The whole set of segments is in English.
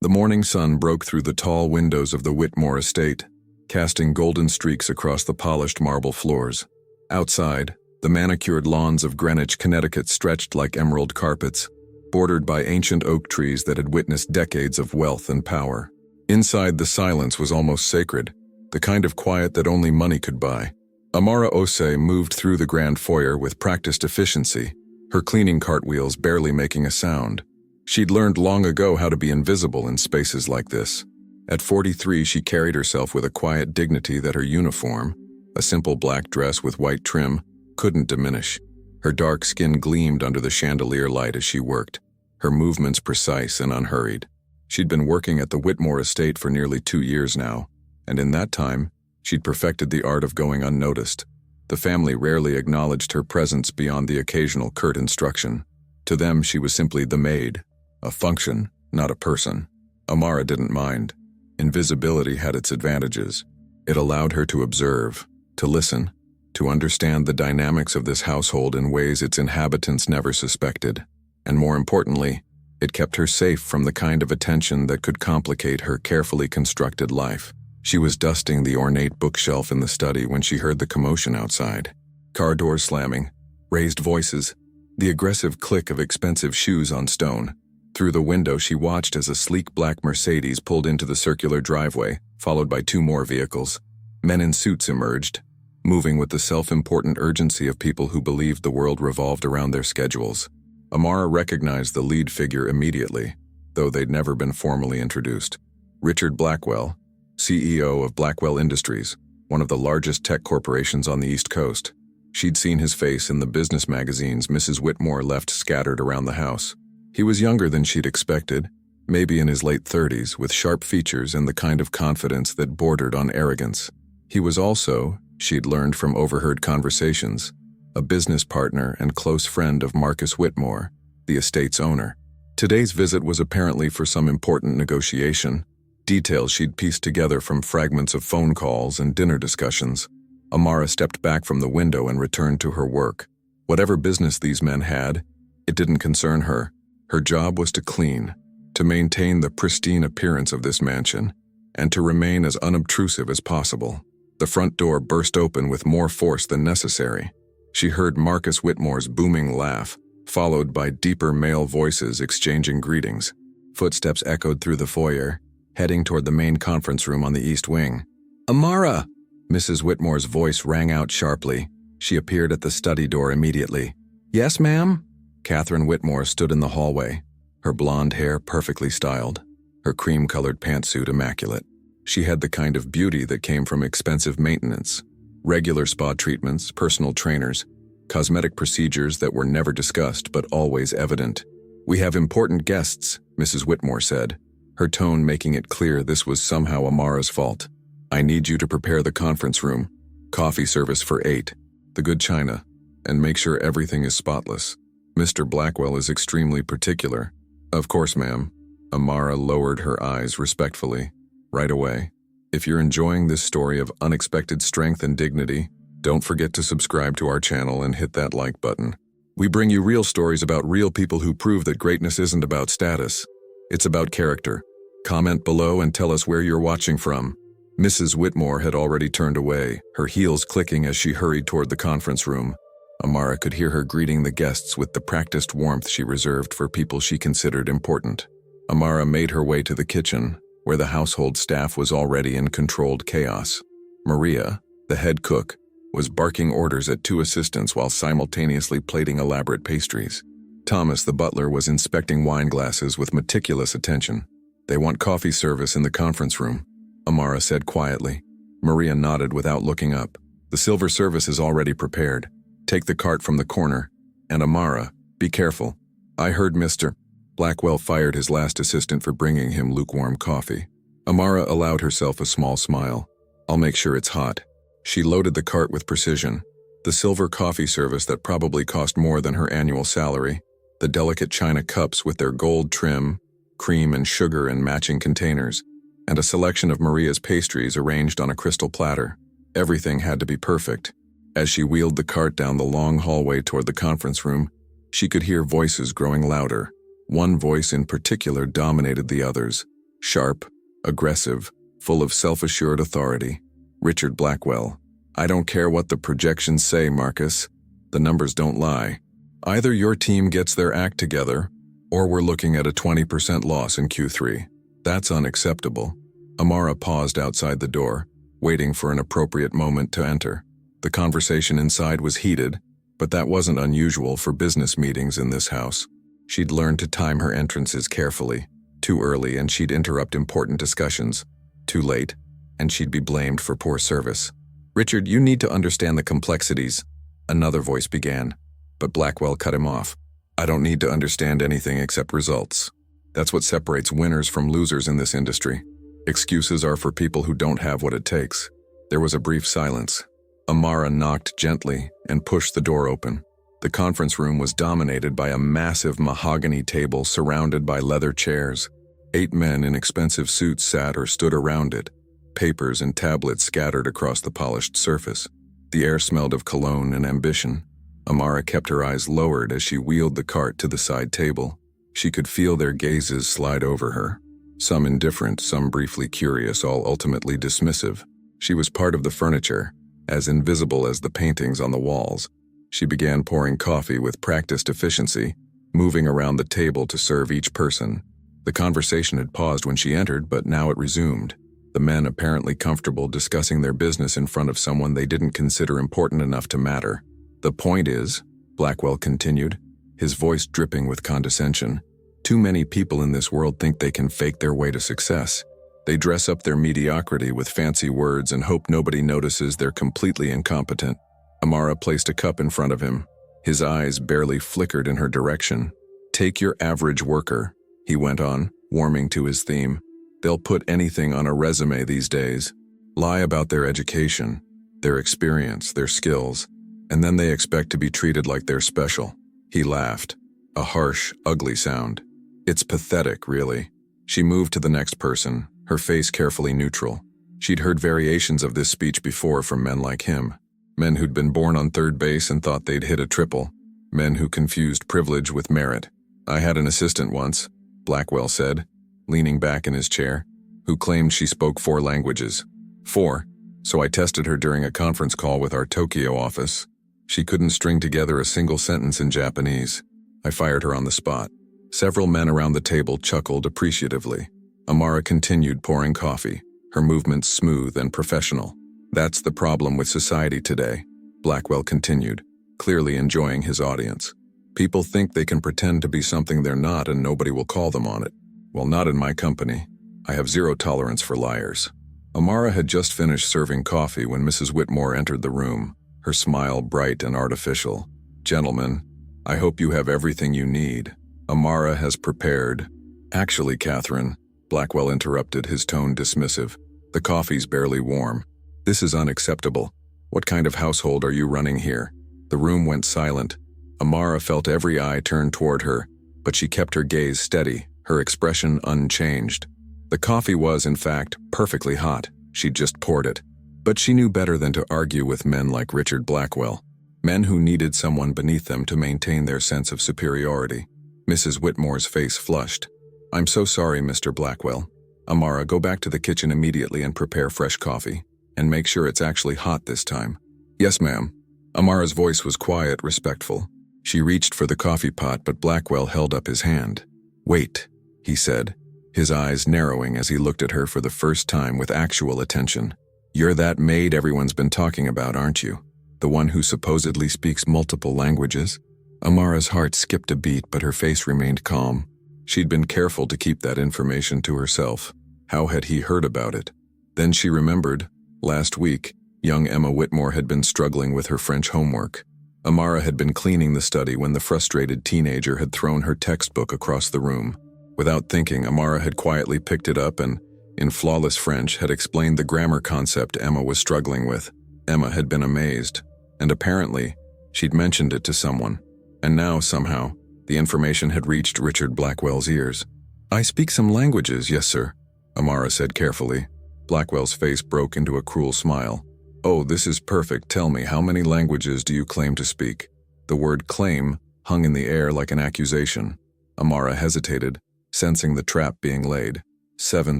The morning sun broke through the tall windows of the Whitmore estate, casting golden streaks across the polished marble floors. Outside, the manicured lawns of Greenwich, Connecticut stretched like emerald carpets, bordered by ancient oak trees that had witnessed decades of wealth and power. Inside, the silence was almost sacred, the kind of quiet that only money could buy. Amara Osei moved through the grand foyer with practiced efficiency, her cleaning cartwheels barely making a sound. She'd learned long ago how to be invisible in spaces like this. At 43, she carried herself with a quiet dignity that her uniform, a simple black dress with white trim, couldn't diminish. Her dark skin gleamed under the chandelier light as she worked, her movements precise and unhurried. She'd been working at the Whitmore estate for nearly 2 years now, and in that time, she'd perfected the art of going unnoticed. The family rarely acknowledged her presence beyond the occasional curt instruction. To them, she was simply the maid, a function, not a person. Amara didn't mind. Invisibility had its advantages. It allowed her to observe, to listen, to understand the dynamics of this household in ways its inhabitants never suspected. And more importantly, it kept her safe from the kind of attention that could complicate her carefully constructed life. She was dusting the ornate bookshelf in the study when she heard the commotion outside. Car doors slamming, raised voices, the aggressive click of expensive shoes on stone. Through the window, she watched as a sleek black Mercedes pulled into the circular driveway, followed by 2 more vehicles. Men in suits emerged, moving with the self-important urgency of people who believed the world revolved around their schedules. Amara recognized the lead figure immediately, though they'd never been formally introduced. Richard Blackwell, CEO of Blackwell Industries, one of the largest tech corporations on the East Coast. She'd seen his face in the business magazines Mrs. Whitmore left scattered around the house. He was younger than she'd expected, maybe in his late 30s, with sharp features and the kind of confidence that bordered on arrogance. He was also, she'd learned from overheard conversations, a business partner and close friend of Marcus Whitmore, the estate's owner. Today's visit was apparently for some important negotiation, details she'd pieced together from fragments of phone calls and dinner discussions. Amara stepped back from the window and returned to her work. Whatever business these men had, it didn't concern her. Her job was to clean, to maintain the pristine appearance of this mansion, and to remain as unobtrusive as possible. The front door burst open with more force than necessary. She heard Marcus Whitmore's booming laugh, followed by deeper male voices exchanging greetings. Footsteps echoed through the foyer, heading toward the main conference room on the east wing. "Amara!" Mrs. Whitmore's voice rang out sharply. She appeared at the study door immediately. "Yes, ma'am?" Catherine Whitmore stood in the hallway, her blonde hair perfectly styled, her cream-colored pantsuit immaculate. She had the kind of beauty that came from expensive maintenance, regular spa treatments, personal trainers, cosmetic procedures that were never discussed but always evident. "We have important guests," Mrs. Whitmore said, her tone making it clear this was somehow Amara's fault. "I need you to prepare the conference room, coffee service for 8, the good china, and make sure everything is spotless. Mr. Blackwell is extremely particular." "Of course, ma'am." Amara lowered her eyes respectfully. "Right away. If you're enjoying this story of unexpected strength and dignity, don't forget to subscribe to our channel and hit that like button. We bring you real stories about real people who prove that greatness isn't about status. It's about character. Comment below and tell us where you're watching from." Mrs. Whitmore had already turned away, her heels clicking as she hurried toward the conference room. Amara could hear her greeting the guests with the practiced warmth she reserved for people she considered important. Amara made her way to the kitchen, where the household staff was already in controlled chaos. Maria, the head cook, was barking orders at 2 assistants while simultaneously plating elaborate pastries. Thomas, the butler, was inspecting wine glasses with meticulous attention. "They want coffee service in the conference room," Amara said quietly. Maria nodded without looking up. "The silver service is already prepared. Take the cart from the corner. And Amara, be careful. I heard Mr. Blackwell fired his last assistant for bringing him lukewarm coffee." Amara allowed herself a small smile. "I'll make sure it's hot." She loaded the cart with precision. The silver coffee service that probably cost more than her annual salary, the delicate china cups with their gold trim, cream and sugar in matching containers, and a selection of Maria's pastries arranged on a crystal platter. Everything had to be perfect. As she wheeled the cart down the long hallway toward the conference room, she could hear voices growing louder. One voice in particular dominated the others, Sharp, aggressive, full of self-assured authority. Richard Blackwell. I don't care what the projections say, Marcus. The numbers don't lie. Either your team gets their act together, or we're looking at a 20% loss in Q3. That's unacceptable. Amara paused outside the door, waiting for an appropriate moment to enter. The conversation inside was heated, but that wasn't unusual for business meetings in this house. She'd learned to time her entrances carefully. Too early and she'd interrupt important discussions. Too late, and she'd be blamed for poor service. Richard, you need to understand the complexities, another voice began, but Blackwell cut him off. I don't need to understand anything except results. That's what separates winners from losers in this industry. Excuses are for people who don't have what it takes. There was a brief silence. Amara knocked gently and pushed the door open. The conference room was dominated by a massive mahogany table surrounded by leather chairs. 8 men in expensive suits sat or stood around it, papers and tablets scattered across the polished surface. The air smelled of cologne and ambition. Amara kept her eyes lowered as she wheeled the cart to the side table. She could feel their gazes slide over her. Some indifferent, some briefly curious, all ultimately dismissive. She was part of the furniture, as invisible as the paintings on the walls. She began pouring coffee with practiced efficiency, moving around the table to serve each person. The conversation had paused when she entered, but now it resumed. The men apparently comfortable discussing their business in front of someone they didn't consider important enough to matter. The point is, Blackwell continued, his voice dripping with condescension, too many people in this world think they can fake their way to success. They dress up their mediocrity with fancy words and hope nobody notices they're completely incompetent. Amara placed a cup in front of him. His eyes barely flickered in her direction. Take your average worker, he went on, warming to his theme. They'll put anything on a resume these days. Lie about their education, their experience, their skills, and then they expect to be treated like they're special. He laughed, a harsh, ugly sound. It's pathetic, really. She moved to the next person, her face carefully neutral. She'd heard variations of this speech before from men like him. Men who'd been born on third base and thought they'd hit a triple. Men who confused privilege with merit. I had an assistant once, Blackwell said, leaning back in his chair, who claimed she spoke 4 languages. 4, so I tested her during a conference call with our Tokyo office. She couldn't string together a single sentence in Japanese. I fired her on the spot. Several men around the table chuckled appreciatively. Amara continued pouring coffee, her movements smooth and professional. That's the problem with society today, Blackwell continued, clearly enjoying his audience. People think they can pretend to be something they're not and nobody will call them on it. Well, not in my company. I have zero tolerance for liars. Amara had just finished serving coffee when Mrs. Whitmore entered the room, her smile bright and artificial. Gentlemen, I hope you have everything you need. Amara has prepared. Actually, Catherine, Blackwell interrupted, his tone dismissive. The coffee's barely warm. This is unacceptable. What kind of household are you running here? The room went silent. Amara felt every eye turned toward her, but she kept her gaze steady, her expression unchanged. The coffee was, in fact, perfectly hot. She'd just poured it. But she knew better than to argue with men like Richard Blackwell, men who needed someone beneath them to maintain their sense of superiority. Mrs. Whitmore's face flushed. I'm so sorry, Mr. Blackwell. Amara, go back to the kitchen immediately and prepare fresh coffee. And make sure it's actually hot this time. Yes, ma'am. Amara's voice was quiet, respectful. She reached for the coffee pot, but Blackwell held up his hand. Wait, he said, his eyes narrowing as he looked at her for the first time with actual attention. You're that maid everyone's been talking about, aren't you? The one who supposedly speaks multiple languages? Amara's heart skipped a beat, but her face remained calm. She'd been careful to keep that information to herself. How had he heard about it? Then she remembered. Last week, young Emma Whitmore had been struggling with her French homework. Amara had been cleaning the study when the frustrated teenager had thrown her textbook across the room. Without thinking, Amara had quietly picked it up and, in flawless French, had explained the grammar concept Emma was struggling with. Emma had been amazed, and apparently, she'd mentioned it to someone. And now, somehow, the information had reached Richard Blackwell's ears. I speak some languages, yes, sir, Amara said carefully. Blackwell's face broke into a cruel smile. Oh, this is perfect. Tell me, how many languages do you claim to speak? The word claim hung in the air like an accusation. Amara hesitated, sensing the trap being laid. 7,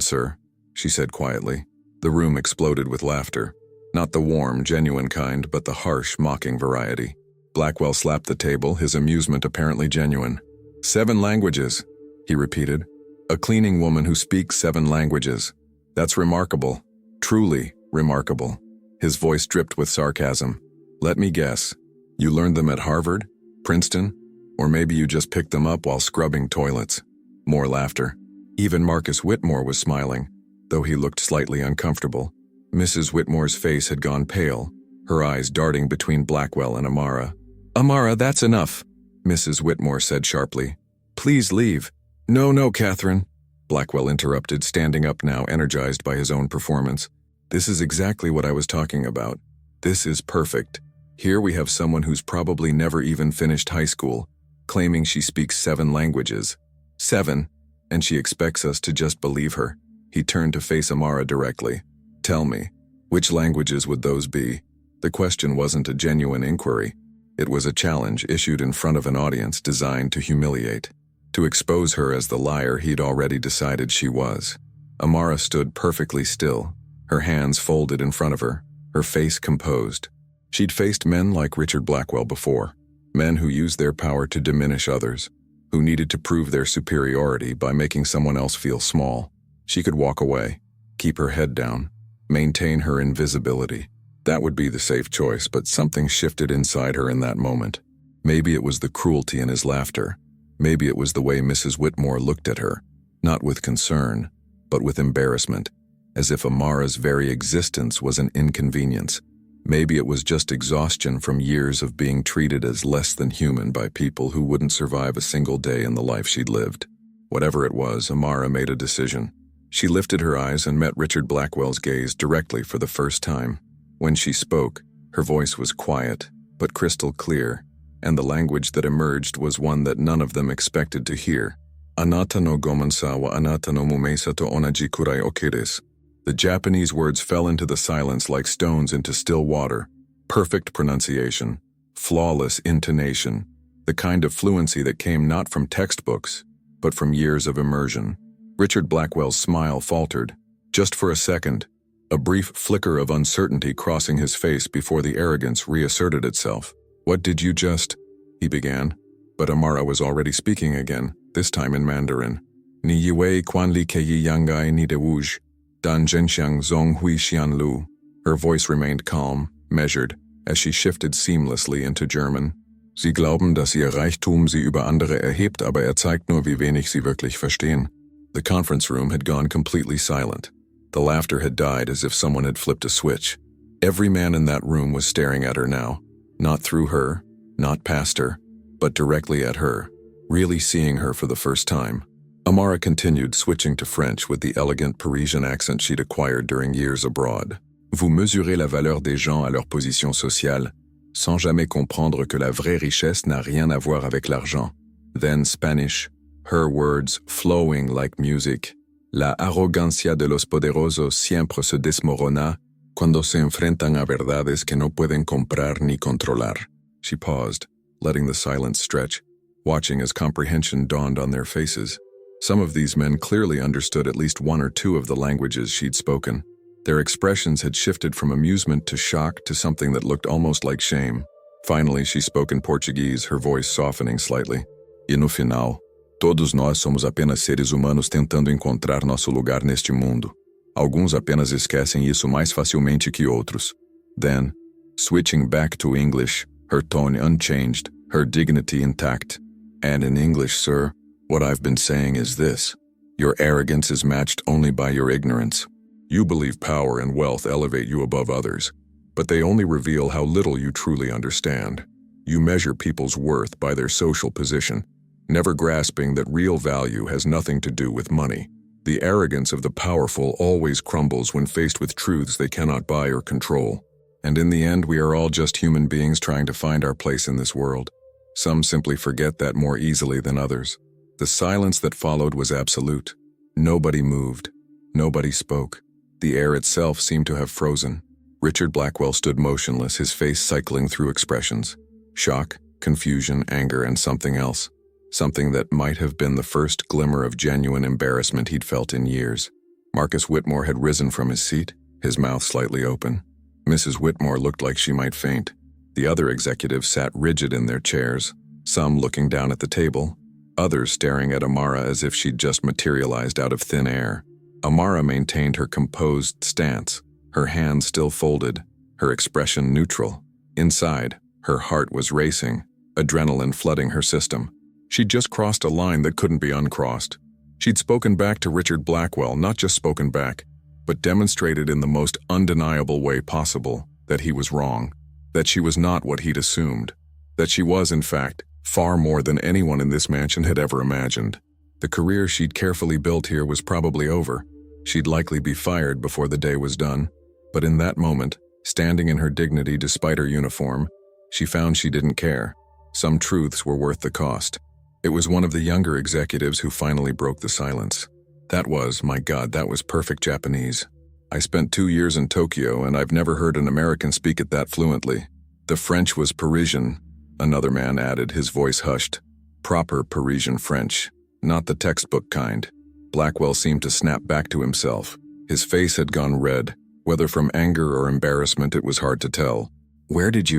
sir, she said quietly. The room exploded with laughter. Not the warm, genuine kind, but the harsh, mocking variety. Blackwell slapped the table, his amusement apparently genuine. 7 languages, he repeated. A cleaning woman who speaks 7 languages. That's remarkable. Truly remarkable. His voice dripped with sarcasm. Let me guess. You learned them at Harvard? Princeton? Or maybe you just picked them up while scrubbing toilets. More laughter. Even Marcus Whitmore was smiling, though he looked slightly uncomfortable. Mrs. Whitmore's face had gone pale, her eyes darting between Blackwell and Amara. Amara, that's enough, Mrs. Whitmore said sharply. Please leave. No, Catherine, Blackwell interrupted, standing up now, energized by his own performance. This is exactly what I was talking about. This is perfect. Here we have someone who's probably never even finished high school, claiming she speaks 7 languages. 7, and she expects us to just believe her. He turned to face Amara directly. Tell me, which languages would those be? The question wasn't a genuine inquiry. It was a challenge issued in front of an audience designed to humiliate, to expose her as the liar he'd already decided she was. Amara stood perfectly still, her hands folded in front of her, her face composed. She'd faced men like Richard Blackwell before, men who used their power to diminish others, who needed to prove their superiority by making someone else feel small. She could walk away, keep her head down, maintain her invisibility. That would be the safe choice, but something shifted inside her in that moment. Maybe it was the cruelty in his laughter. Maybe it was the way Mrs. Whitmore looked at her, not with concern, but with embarrassment, as if Amara's very existence was an inconvenience. Maybe it was just exhaustion from years of being treated as less than human by people who wouldn't survive a single day in the life she'd lived. Whatever it was, Amara made a decision. She lifted her eyes and met Richard Blackwell's gaze directly for the first time. When she spoke, her voice was quiet, but crystal clear, and the language that emerged was one that none of them expected to hear. Anata no gomansa wa anata no mumesa to onaji kurai okiris. The Japanese words fell into the silence like stones into still water. Perfect pronunciation, flawless intonation, the kind of fluency that came not from textbooks, but from years of immersion. Richard Blackwell's smile faltered, just for a second, a brief flicker of uncertainty crossing his face before the arrogance reasserted itself. What did you just? He began, but Amara was already speaking again, this time in Mandarin. Ni yue quan li kei yangai ni de wuj, dan zhenxiang zong hui xian lu. Her voice remained calm, measured, as she shifted seamlessly into German. Sie glauben, dass ihr Reichtum sie über andere erhebt, aber zeigt nur, wie wenig sie wirklich verstehen. The conference room had gone completely silent. The laughter had died as if someone had flipped a switch. Every man in that room was staring at her now, not through her, not past her, but directly at her, really seeing her for the first time. Amara continued, switching to French with the elegant Parisian accent she'd acquired during years abroad. Vous mesurez la valeur des gens à leur position sociale, sans jamais comprendre que la vraie richesse n'a rien à voir avec l'argent. Then Spanish, her words flowing like music. La arrogancia de los poderosos siempre se desmorona cuando se enfrentan a verdades que no pueden comprar ni controlar. She paused, letting the silence stretch, watching as comprehension dawned on their faces. Some of these men clearly understood at least 1 or 2 of the languages she'd spoken. Their expressions had shifted from amusement to shock to something that looked almost like shame. Finally, she spoke in Portuguese, her voice softening slightly. E no final, todos nós somos apenas seres humanos tentando encontrar nosso lugar neste mundo. Alguns apenas esquecem isso mais facilmente que outros. Then, switching back to English, her tone unchanged, her dignity intact. And in English, sir, what I've been saying is this. Your arrogance is matched only by your ignorance. You believe power and wealth elevate you above others, but they only reveal how little you truly understand. You measure people's worth by their social position, never grasping that real value has nothing to do with money. The arrogance of the powerful always crumbles when faced with truths they cannot buy or control. And in the end, we are all just human beings trying to find our place in this world. Some simply forget that more easily than others. The silence that followed was absolute. Nobody moved. Nobody spoke. The air itself seemed to have frozen. Richard Blackwell stood motionless, his face cycling through expressions. Shock, confusion, anger, and something else. something that might have been the first glimmer of genuine embarrassment he'd felt in years. Marcus Whitmore had risen from his seat, his mouth slightly open. Mrs. Whitmore looked like she might faint. The other executives sat rigid in their chairs, some looking down at the table, others staring at Amara as if she'd just materialized out of thin air. Amara maintained her composed stance, her hands still folded, her expression neutral. Inside, her heart was racing, adrenaline flooding her system. She'd just crossed a line that couldn't be uncrossed. She'd spoken back to Richard Blackwell, not just spoken back, but demonstrated in the most undeniable way possible that he was wrong, that she was not what he'd assumed, that she was, in fact, far more than anyone in this mansion had ever imagined. The career she'd carefully built here was probably over. She'd likely be fired before the day was done. But in that moment, standing in her dignity despite her uniform, she found she didn't care. Some truths were worth the cost. It was one of the younger executives who finally broke the silence. That was, my God, that was perfect Japanese. I spent 2 years in Tokyo, and I've never heard an American speak it that fluently. The French was Parisian, another man added, his voice hushed. Proper Parisian French, not the textbook kind. Blackwell seemed to snap back to himself. His face had gone red. Whether from anger or embarrassment, it was hard to tell. How did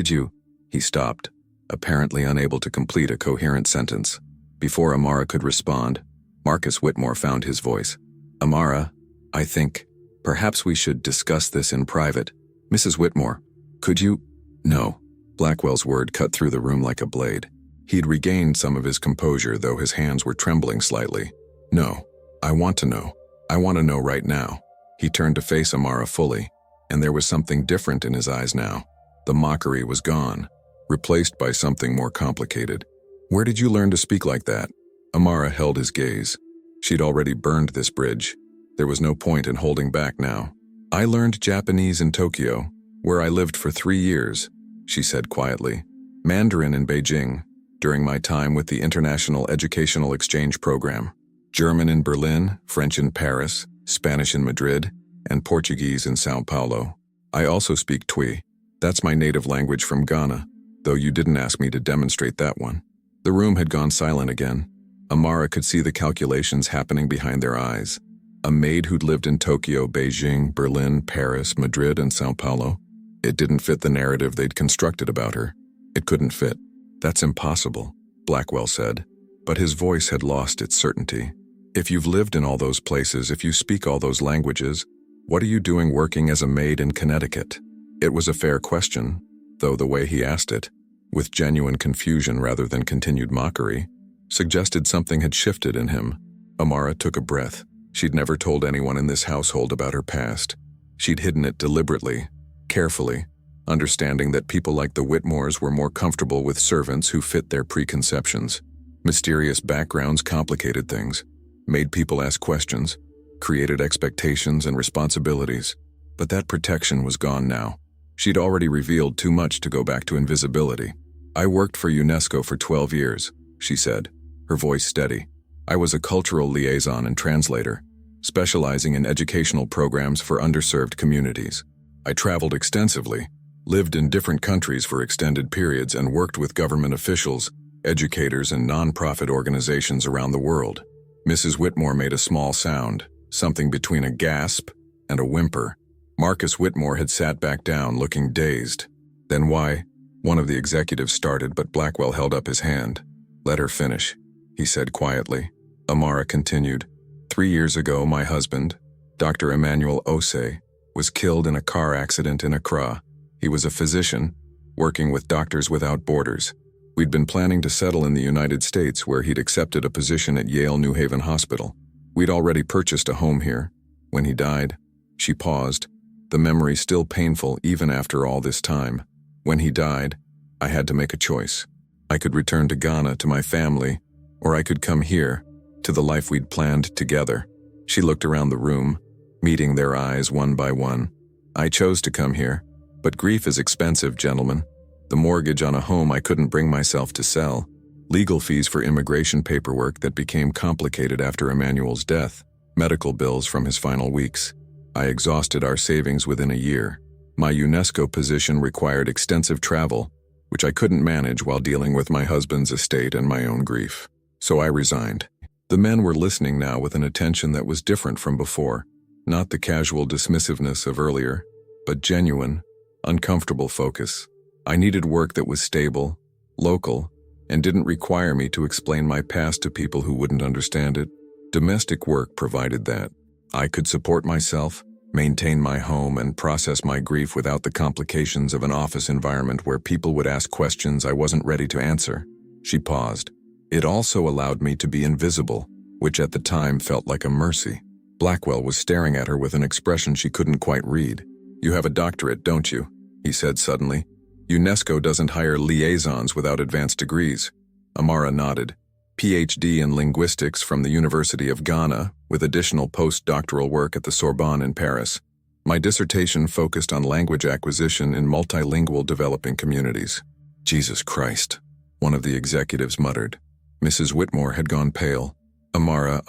you? He stopped, apparently unable to complete a coherent sentence. Before Amara could respond, Marcus Whitmore found his voice. Amara, I think, perhaps we should discuss this in private. Mrs. Whitmore, could you? No. Blackwell's word cut through the room like a blade. He'd regained some of his composure, though his hands were trembling slightly. No, I want to know. I want to know right now. He turned to face Amara fully, and there was something different in his eyes now. The mockery was gone, replaced by something more complicated. Where did you learn to speak like that? Amara held his gaze. She'd already burned this bridge. There was no point in holding back now. I learned Japanese in Tokyo, where I lived for 3 years, she said quietly. Mandarin in Beijing, during my time with the International Educational Exchange Program. German in Berlin, French in Paris, Spanish in Madrid, and Portuguese in Sao Paulo. I also speak Twi. That's my native language from Ghana, though you didn't ask me to demonstrate that one. The room had gone silent again. Amara could see the calculations happening behind their eyes. A maid who'd lived in Tokyo, Beijing, Berlin, Paris, Madrid, and Sao Paulo. It didn't fit the narrative they'd constructed about her. It couldn't fit. That's impossible, Blackwell said, but his voice had lost its certainty. If you've lived in all those places, if you speak all those languages, what are you doing working as a maid in Connecticut? It was a fair question, though the way he asked it, with genuine confusion rather than continued mockery, suggested something had shifted in him. Amara took a breath. She'd never told anyone in this household about her past. She'd hidden it deliberately, carefully, understanding that people like the Whitmores were more comfortable with servants who fit their preconceptions. Mysterious backgrounds complicated things, made people ask questions, created expectations and responsibilities. But that protection was gone now. She'd already revealed too much to go back to invisibility. I worked for UNESCO for 12 years, she said, her voice steady. I was a cultural liaison and translator, specializing in educational programs for underserved communities. I traveled extensively, lived in different countries for extended periods, and worked with government officials, educators, and non-profit organizations around the world. Mrs. Whitmore made a small sound, something between a gasp and a whimper. Marcus Whitmore had sat back down, looking dazed. Then why? One of the executives started, but Blackwell held up his hand. Let her finish, he said quietly. Amara continued. 3 years ago, my husband, Dr. Emmanuel Osei, was killed in a car accident in Accra. He was a physician, working with Doctors Without Borders. We'd been planning to settle in the United States, where he'd accepted a position at Yale New Haven Hospital. We'd already purchased a home here. When he died, she paused, the memory still painful even after all this time. When he died, I had to make a choice. I could return to Ghana, to my family, or I could come here, to the life we'd planned together. She looked around the room, meeting their eyes one by one. I chose to come here, but grief is expensive, gentlemen. The mortgage on a home I couldn't bring myself to sell, legal fees for immigration paperwork that became complicated after Emmanuel's death, medical bills from his final weeks. I exhausted our savings within a year. My UNESCO position required extensive travel, which I couldn't manage while dealing with my husband's estate and my own grief. So I resigned. The men were listening now with an attention that was different from before, not the casual dismissiveness of earlier, but genuine, uncomfortable focus. I needed work that was stable, local, and didn't require me to explain my past to people who wouldn't understand it. Domestic work provided that. I could support myself, maintain my home, and process my grief without the complications of an office environment where people would ask questions I wasn't ready to answer. She paused. It also allowed me to be invisible, which at the time felt like a mercy. Blackwell was staring at her with an expression she couldn't quite read. "You have a doctorate, don't you?" he said suddenly. "UNESCO doesn't hire liaisons without advanced degrees." Amara nodded. PhD in linguistics from the University of Ghana, with additional postdoctoral work at the Sorbonne in Paris. My dissertation focused on language acquisition in multilingual developing communities. "Jesus Christ," one of the executives muttered. Mrs. Whitmore had gone pale. "Amara,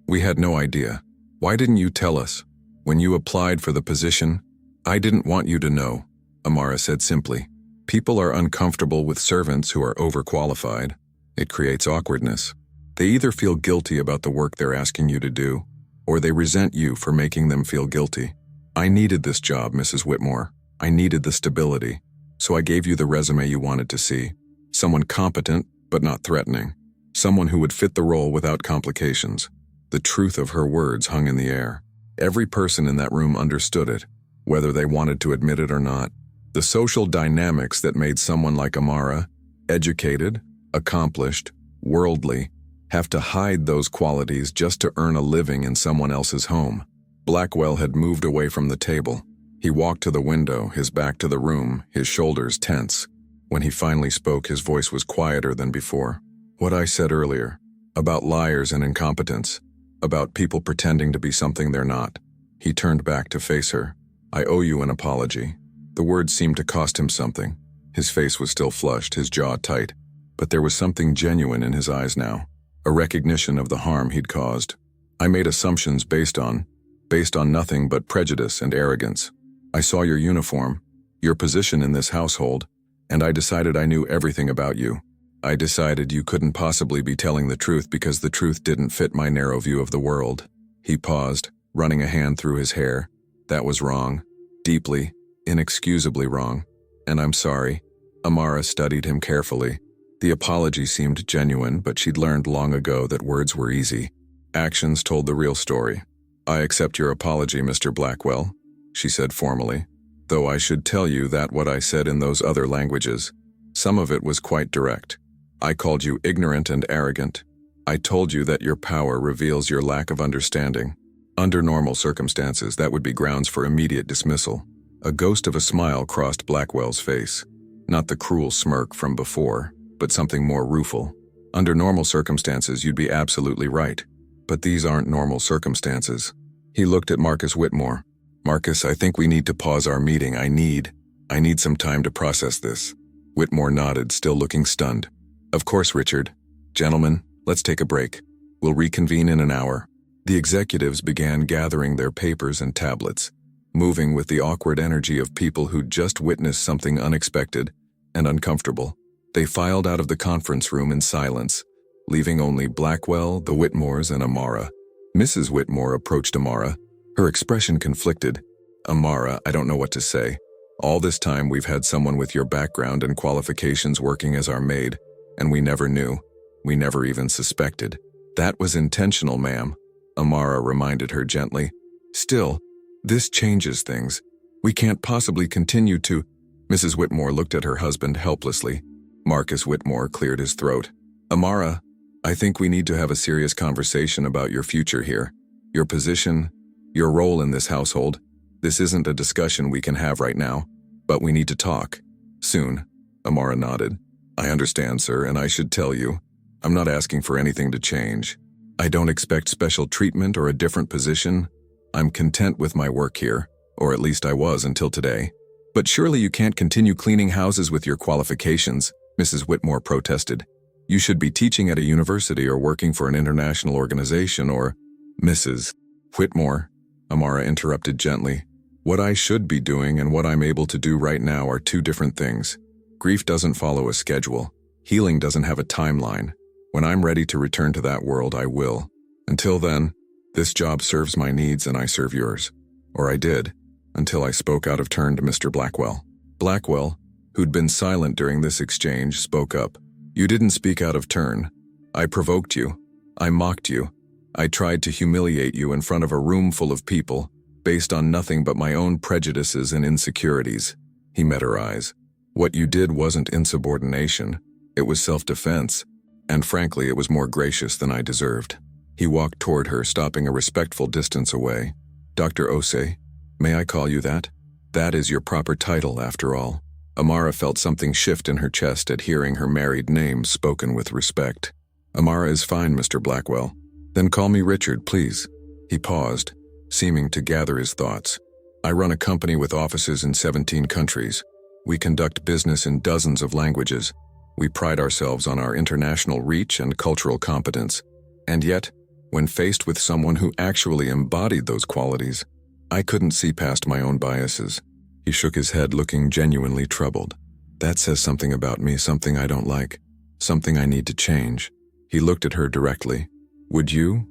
we had no idea. Why didn't you tell us? When you applied for the position, I didn't want you to know," Amara said simply. "People are uncomfortable with servants who are overqualified. It creates awkwardness. They either feel guilty about the work they're asking you to do, or they resent you for making them feel guilty. I needed this job, Mrs. Whitmore. I needed the stability. So I gave you the resume you wanted to see. Someone competent, but not threatening. Someone who would fit the role without complications." The truth of her words hung in the air. Every person in that room understood it, whether they wanted to admit it or not. The social dynamics that made someone like Amara, educated, accomplished, worldly, have to hide those qualities just to earn a living in someone else's home. Blackwell had moved away from the table. He walked to the window, his back to the room, his shoulders tense. When he finally spoke, his voice was quieter than before. "What I said earlier, about liars and incompetence, about people pretending to be something they're not." He turned back to face her. "I owe you an apology." The words seemed to cost him something. His face was still flushed, his jaw tight. But there was something genuine in his eyes now, a recognition of the harm he'd caused. "I made assumptions based on nothing but prejudice and arrogance. I saw your uniform, your position in this household, and I decided I knew everything about you. I decided you couldn't possibly be telling the truth because the truth didn't fit my narrow view of the world." He paused, running a hand through his hair. "That was wrong. Deeply, inexcusably wrong. And I'm sorry." Amara studied him carefully. The apology seemed genuine, but she'd learned long ago that words were easy. Actions told the real story. "I accept your apology, Mr. Blackwell," she said formally. "Though I should tell you that what I said in those other languages, some of it was quite direct. I called you ignorant and arrogant. I told you that your power reveals your lack of understanding. Under normal circumstances, that would be grounds for immediate dismissal." A ghost of a smile crossed Blackwell's face. Not the cruel smirk from before, but something more rueful. "Under normal circumstances, you'd be absolutely right. But these aren't normal circumstances." He looked at Marcus Whitmore. "Marcus, I think we need to pause our meeting. I need some time to process this." Whitmore nodded, still looking stunned. "Of course, Richard. Gentlemen, let's take a break. We'll reconvene in an hour." The executives began gathering their papers and tablets, moving with the awkward energy of people who'd just witnessed something unexpected and uncomfortable. They filed out of the conference room in silence, leaving only Blackwell, the Whitmores, and Amara. Mrs. Whitmore approached Amara, her expression conflicted. "Amara, I don't know what to say. All this time we've had someone with your background and qualifications working as our maid, and we never knew. We never even suspected." "That was intentional, ma'am," Amara reminded her gently. "Still, this changes things. We can't possibly continue to—" Mrs. Whitmore looked at her husband helplessly. Marcus Whitmore cleared his throat. "Amara, I think we need to have a serious conversation about your future here. Your position, your role in this household. This isn't a discussion we can have right now, but we need to talk. Soon." Amara nodded. "I understand, sir, and I should tell you, I'm not asking for anything to change. I don't expect special treatment or a different position. I'm content with my work here, or at least I was until today." "But surely you can't continue cleaning houses with your qualifications," Mrs. Whitmore protested. "You should be teaching at a university or working for an international organization or—" "Mrs. Whitmore," Amara interrupted gently, "what I should be doing and what I'm able to do right now are two different things. Grief doesn't follow a schedule. Healing doesn't have a timeline. When I'm ready to return to that world, I will. Until then, this job serves my needs and I serve yours. Or I did, until I spoke out of turn to Mr. Blackwell. Blackwell, who'd been silent during this exchange, spoke up. You didn't speak out of turn. I provoked you. I mocked you. I tried to humiliate you in front of a room full of people, based on nothing but my own prejudices and insecurities. He met her eyes. What you did wasn't insubordination. It was self-defense. And frankly, it was more gracious than I deserved. He walked toward her, stopping a respectful distance away. Dr. Osei, may I call you that? That is your proper title, after all. Amara felt something shift in her chest at hearing her married name spoken with respect. Amara is fine, Mr. Blackwell. Then call me Richard, please. He paused, seeming to gather his thoughts. I run a company with offices in 17 countries. We conduct business in dozens of languages. We pride ourselves on our international reach and cultural competence. And yet, when faced with someone who actually embodied those qualities, I couldn't see past my own biases. He shook his head, looking genuinely troubled. That says something about me, something I don't like, something I need to change. He looked at her directly. Would you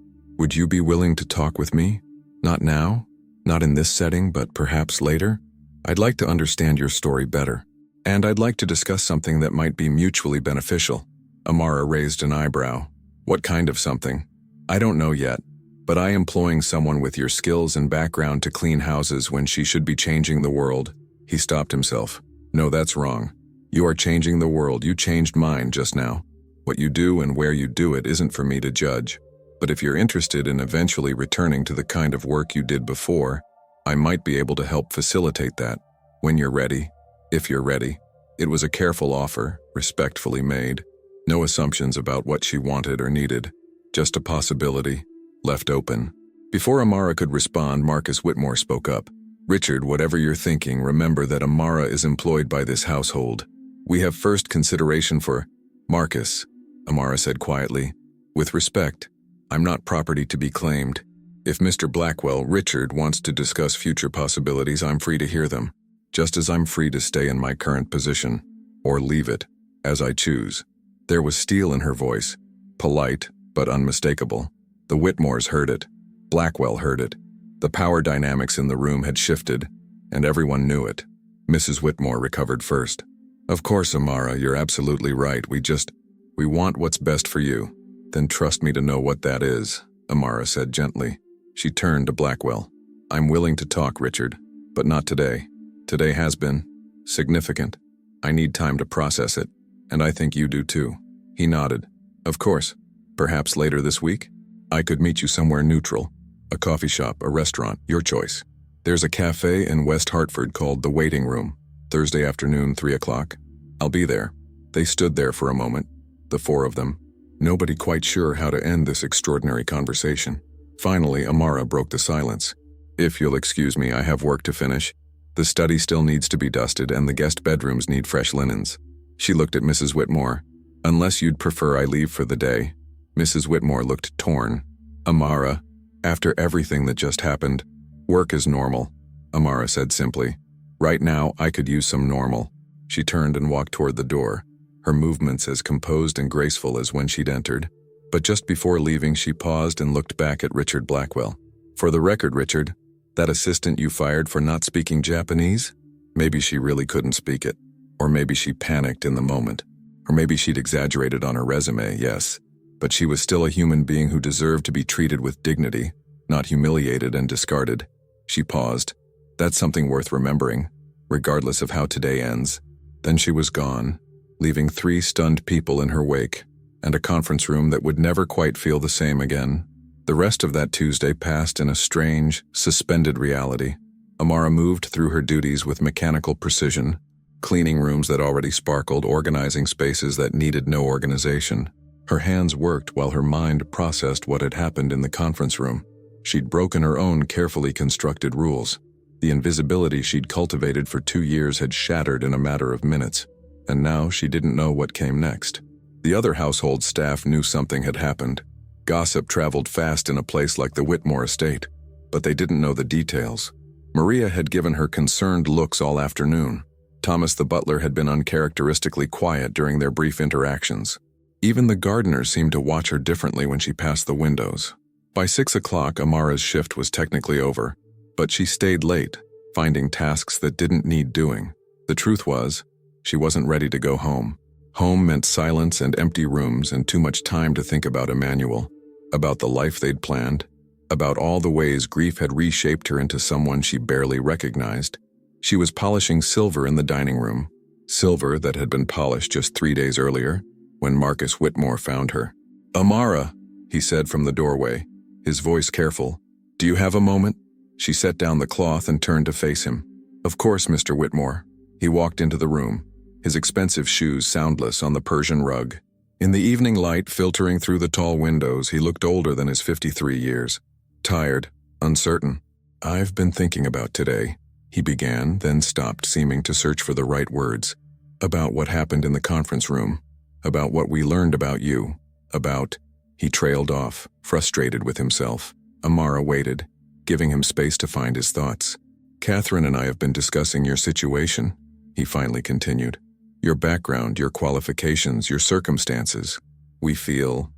be willing to talk with me? Not now, not in this setting, but perhaps later? I'd like to understand your story better. And I'd like to discuss something that might be mutually beneficial. Amara raised an eyebrow. What kind of something? I don't know yet, but I employing someone with your skills and background to clean houses when she should be changing the world. He stopped himself. No, that's wrong. You are changing the world. You changed mine just now. What you do and where you do it isn't for me to judge. But if you're interested in eventually returning to the kind of work you did before, I might be able to help facilitate that. When you're ready. If you're ready. It was a careful offer, respectfully made. No assumptions about what she wanted or needed. Just a possibility, left open. Before Amara could respond, Marcus Whitmore spoke up. Richard, whatever you're thinking, remember that Amara is employed by this household. We have first consideration for Marcus, Amara said quietly. With respect, I'm not property to be claimed. If Mr. Blackwell, Richard, wants to discuss future possibilities, I'm free to hear them. Just as I'm free to stay in my current position, or leave it, as I choose. There was steel in her voice, polite but unmistakable. The Whitmores heard it. Blackwell heard it. The power dynamics in the room had shifted, and everyone knew it. Mrs. Whitmore recovered first. Of course, Amara, you're absolutely right. We want what's best for you. Then trust me to know what that is, Amara said gently. She turned to Blackwell. I'm willing to talk, Richard, but not today. Today has been significant. I need time to process it, and I think you do too. He nodded. Of course. Perhaps later this week? I could meet you somewhere neutral. A coffee shop, a restaurant, your choice. There's a cafe in West Hartford called The Waiting Room. Thursday afternoon, 3 o'clock. I'll be there. They stood there for a moment, the four of them. Nobody quite sure how to end this extraordinary conversation. Finally, Amara broke the silence. If you'll excuse me, I have work to finish. The study still needs to be dusted and the guest bedrooms need fresh linens. She looked at Mrs. Whitmore. Unless you'd prefer I leave for the day. Mrs. Whitmore looked torn. Amara, after everything that just happened, work is normal, Amara said simply. Right now, I could use some normal. She turned and walked toward the door, her movements as composed and graceful as when she'd entered. But just before leaving, she paused and looked back at Richard Blackwell. For the record, Richard, that assistant you fired for not speaking Japanese? Maybe she really couldn't speak it. Or maybe she panicked in the moment. Or maybe she'd exaggerated on her resume, yes. But she was still a human being who deserved to be treated with dignity, not humiliated and discarded. She paused. That's something worth remembering, regardless of how today ends. Then she was gone, leaving 3 stunned people in her wake, and a conference room that would never quite feel the same again. The rest of that Tuesday passed in a strange, suspended reality. Amara moved through her duties with mechanical precision, cleaning rooms that already sparkled, organizing spaces that needed no organization. Her hands worked while her mind processed what had happened in the conference room. She'd broken her own carefully constructed rules. The invisibility she'd cultivated for 2 years had shattered in a matter of minutes, and now she didn't know what came next. The other household staff knew something had happened. Gossip traveled fast in a place like the Whitmore estate, but they didn't know the details. Maria had given her concerned looks all afternoon. Thomas the butler had been uncharacteristically quiet during their brief interactions. Even the gardener seemed to watch her differently when she passed the windows. By 6 o'clock, Amara's shift was technically over, but she stayed late, finding tasks that didn't need doing. The truth was, she wasn't ready to go home. Home meant silence and empty rooms and too much time to think about Emmanuel, about the life they'd planned, about all the ways grief had reshaped her into someone she barely recognized. She was polishing silver in the dining room, silver that had been polished just 3 days earlier, when Marcus Whitmore found her. "Amara," he said from the doorway, his voice careful. "Do you have a moment?" She set down the cloth and turned to face him. "Of course, Mr. Whitmore." He walked into the room, his expensive shoes soundless on the Persian rug. In the evening light filtering through the tall windows, he looked older than his 53 years. Tired, uncertain. "I've been thinking about today," he began, then stopped, seeming to search for the right words. "About what happened in the conference room. About what we learned about you. About—" He trailed off, frustrated with himself. Amara waited, giving him space to find his thoughts. "Catherine and I have been discussing your situation," he finally continued. "Your background, your qualifications, your circumstances. We feel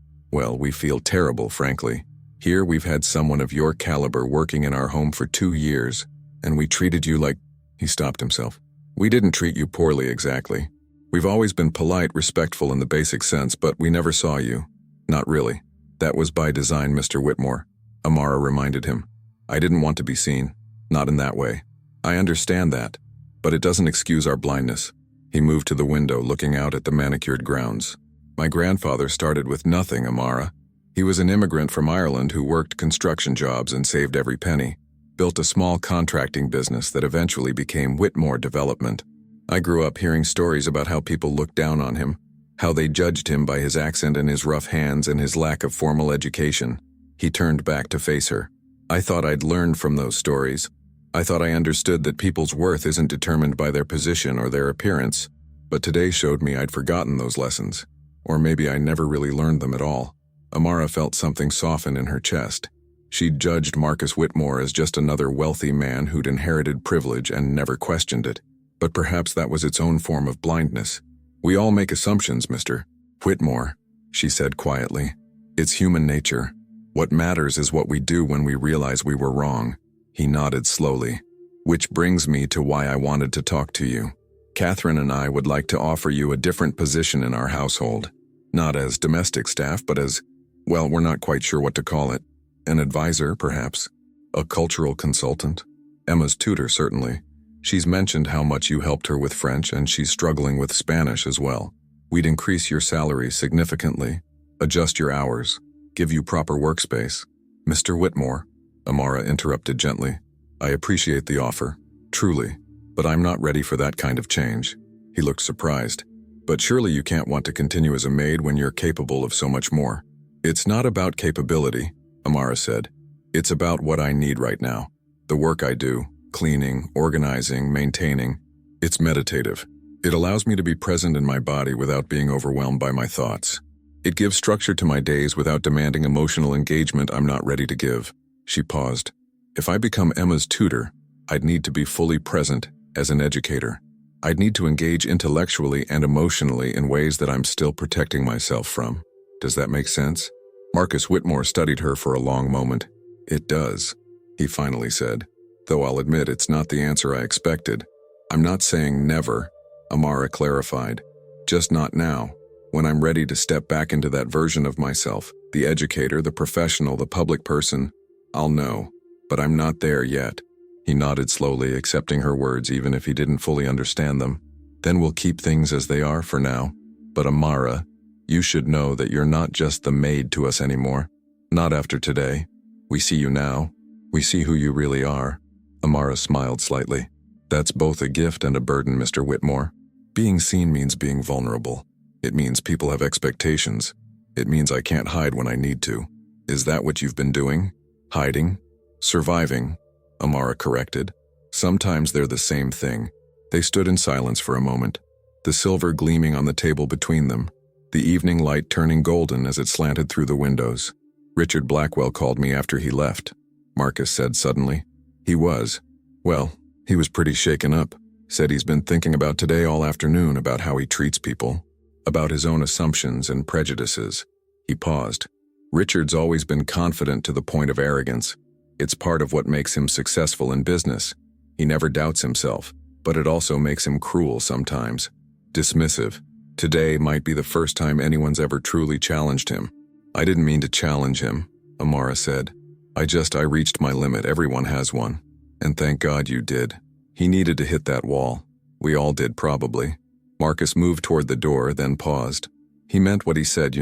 terrible, frankly. Here we've had someone of your caliber working in our home for 2 years, and we treated you like—" He stopped himself. "We didn't treat you poorly exactly. We've always been polite, respectful in the basic sense, but we never saw you. Not really. That was by design, Mr. Whitmore," Amara reminded him. "I didn't want to be seen. Not in that way. I understand that, but it doesn't excuse our blindness." He moved to the window, looking out at the manicured grounds. "My grandfather started with nothing, Amara. He was an immigrant from Ireland who worked construction jobs and saved every penny. Built a small contracting business that eventually became Whitmore Development. I grew up hearing stories about how people looked down on him, how they judged him by his accent and his rough hands and his lack of formal education." He turned back to face her. "I thought I'd learned from those stories. I thought I understood that people's worth isn't determined by their position or their appearance, but today showed me I'd forgotten those lessons. Or maybe I never really learned them at all." Amara felt something soften in her chest. She'd judged Marcus Whitmore as just another wealthy man who'd inherited privilege and never questioned it. But perhaps that was its own form of blindness. "We all make assumptions, Mr. Whitmore," she said quietly. "It's human nature. What matters is what we do when we realize we were wrong." He nodded slowly. "Which brings me to why I wanted to talk to you. Catherine and I would like to offer you a different position in our household. Not as domestic staff, but as, well, we're not quite sure what to call it. An advisor, perhaps. A cultural consultant. Emma's tutor, certainly. She's mentioned how much you helped her with French, and she's struggling with Spanish as well. We'd increase your salary significantly, adjust your hours, give you proper workspace." "Mr. Whitmore," Amara interrupted gently, "I appreciate the offer, truly, but I'm not ready for that kind of change." He looked surprised. "But surely you can't want to continue as a maid when you're capable of so much more." "It's not about capability," Amara said. "It's about what I need right now. The work I do, cleaning, organizing, maintaining. It's meditative. It allows me to be present in my body without being overwhelmed by my thoughts. It gives structure to my days without demanding emotional engagement I'm not ready to give." She paused. "If I become Emma's tutor, I'd need to be fully present as an educator. I'd need to engage intellectually and emotionally in ways that I'm still protecting myself from. Does that make sense?" Marcus Whitmore studied her for a long moment. "It does," he finally said. "Though I'll admit it's not the answer I expected." "I'm not saying never," Amara clarified. "Just not now. When I'm ready to step back into that version of myself, the educator, the professional, the public person, I'll know. But I'm not there yet." He nodded slowly, accepting her words even if he didn't fully understand them. "Then we'll keep things as they are for now. But Amara, you should know that you're not just the maid to us anymore. Not after today. We see you now. We see who you really are." Amara smiled slightly. "That's both a gift and a burden, Mr. Whitmore. Being seen means being vulnerable. It means people have expectations. It means I can't hide when I need to. Is that what you've been doing? Hiding? Surviving?" Amara corrected. "Sometimes they're the same thing." They stood in silence for a moment, the silver gleaming on the table between them, the evening light turning golden as it slanted through the windows. "Richard Blackwell called me after he left," Marcus said suddenly. He was pretty shaken up," Said he's been thinking about today all afternoon, about how he treats people, about his own assumptions and prejudices. He paused. Richard's always been confident to the point of arrogance. It's part of what makes him successful in business. He never doubts himself, but it also makes him cruel sometimes. Dismissive. Today might be the first time anyone's ever truly challenged him. I didn't mean to challenge him, Amara said. I reached my limit. Everyone has one. And thank God you did. He needed to hit that wall. We all did, probably. Marcus moved toward the door, then paused. He meant what he said,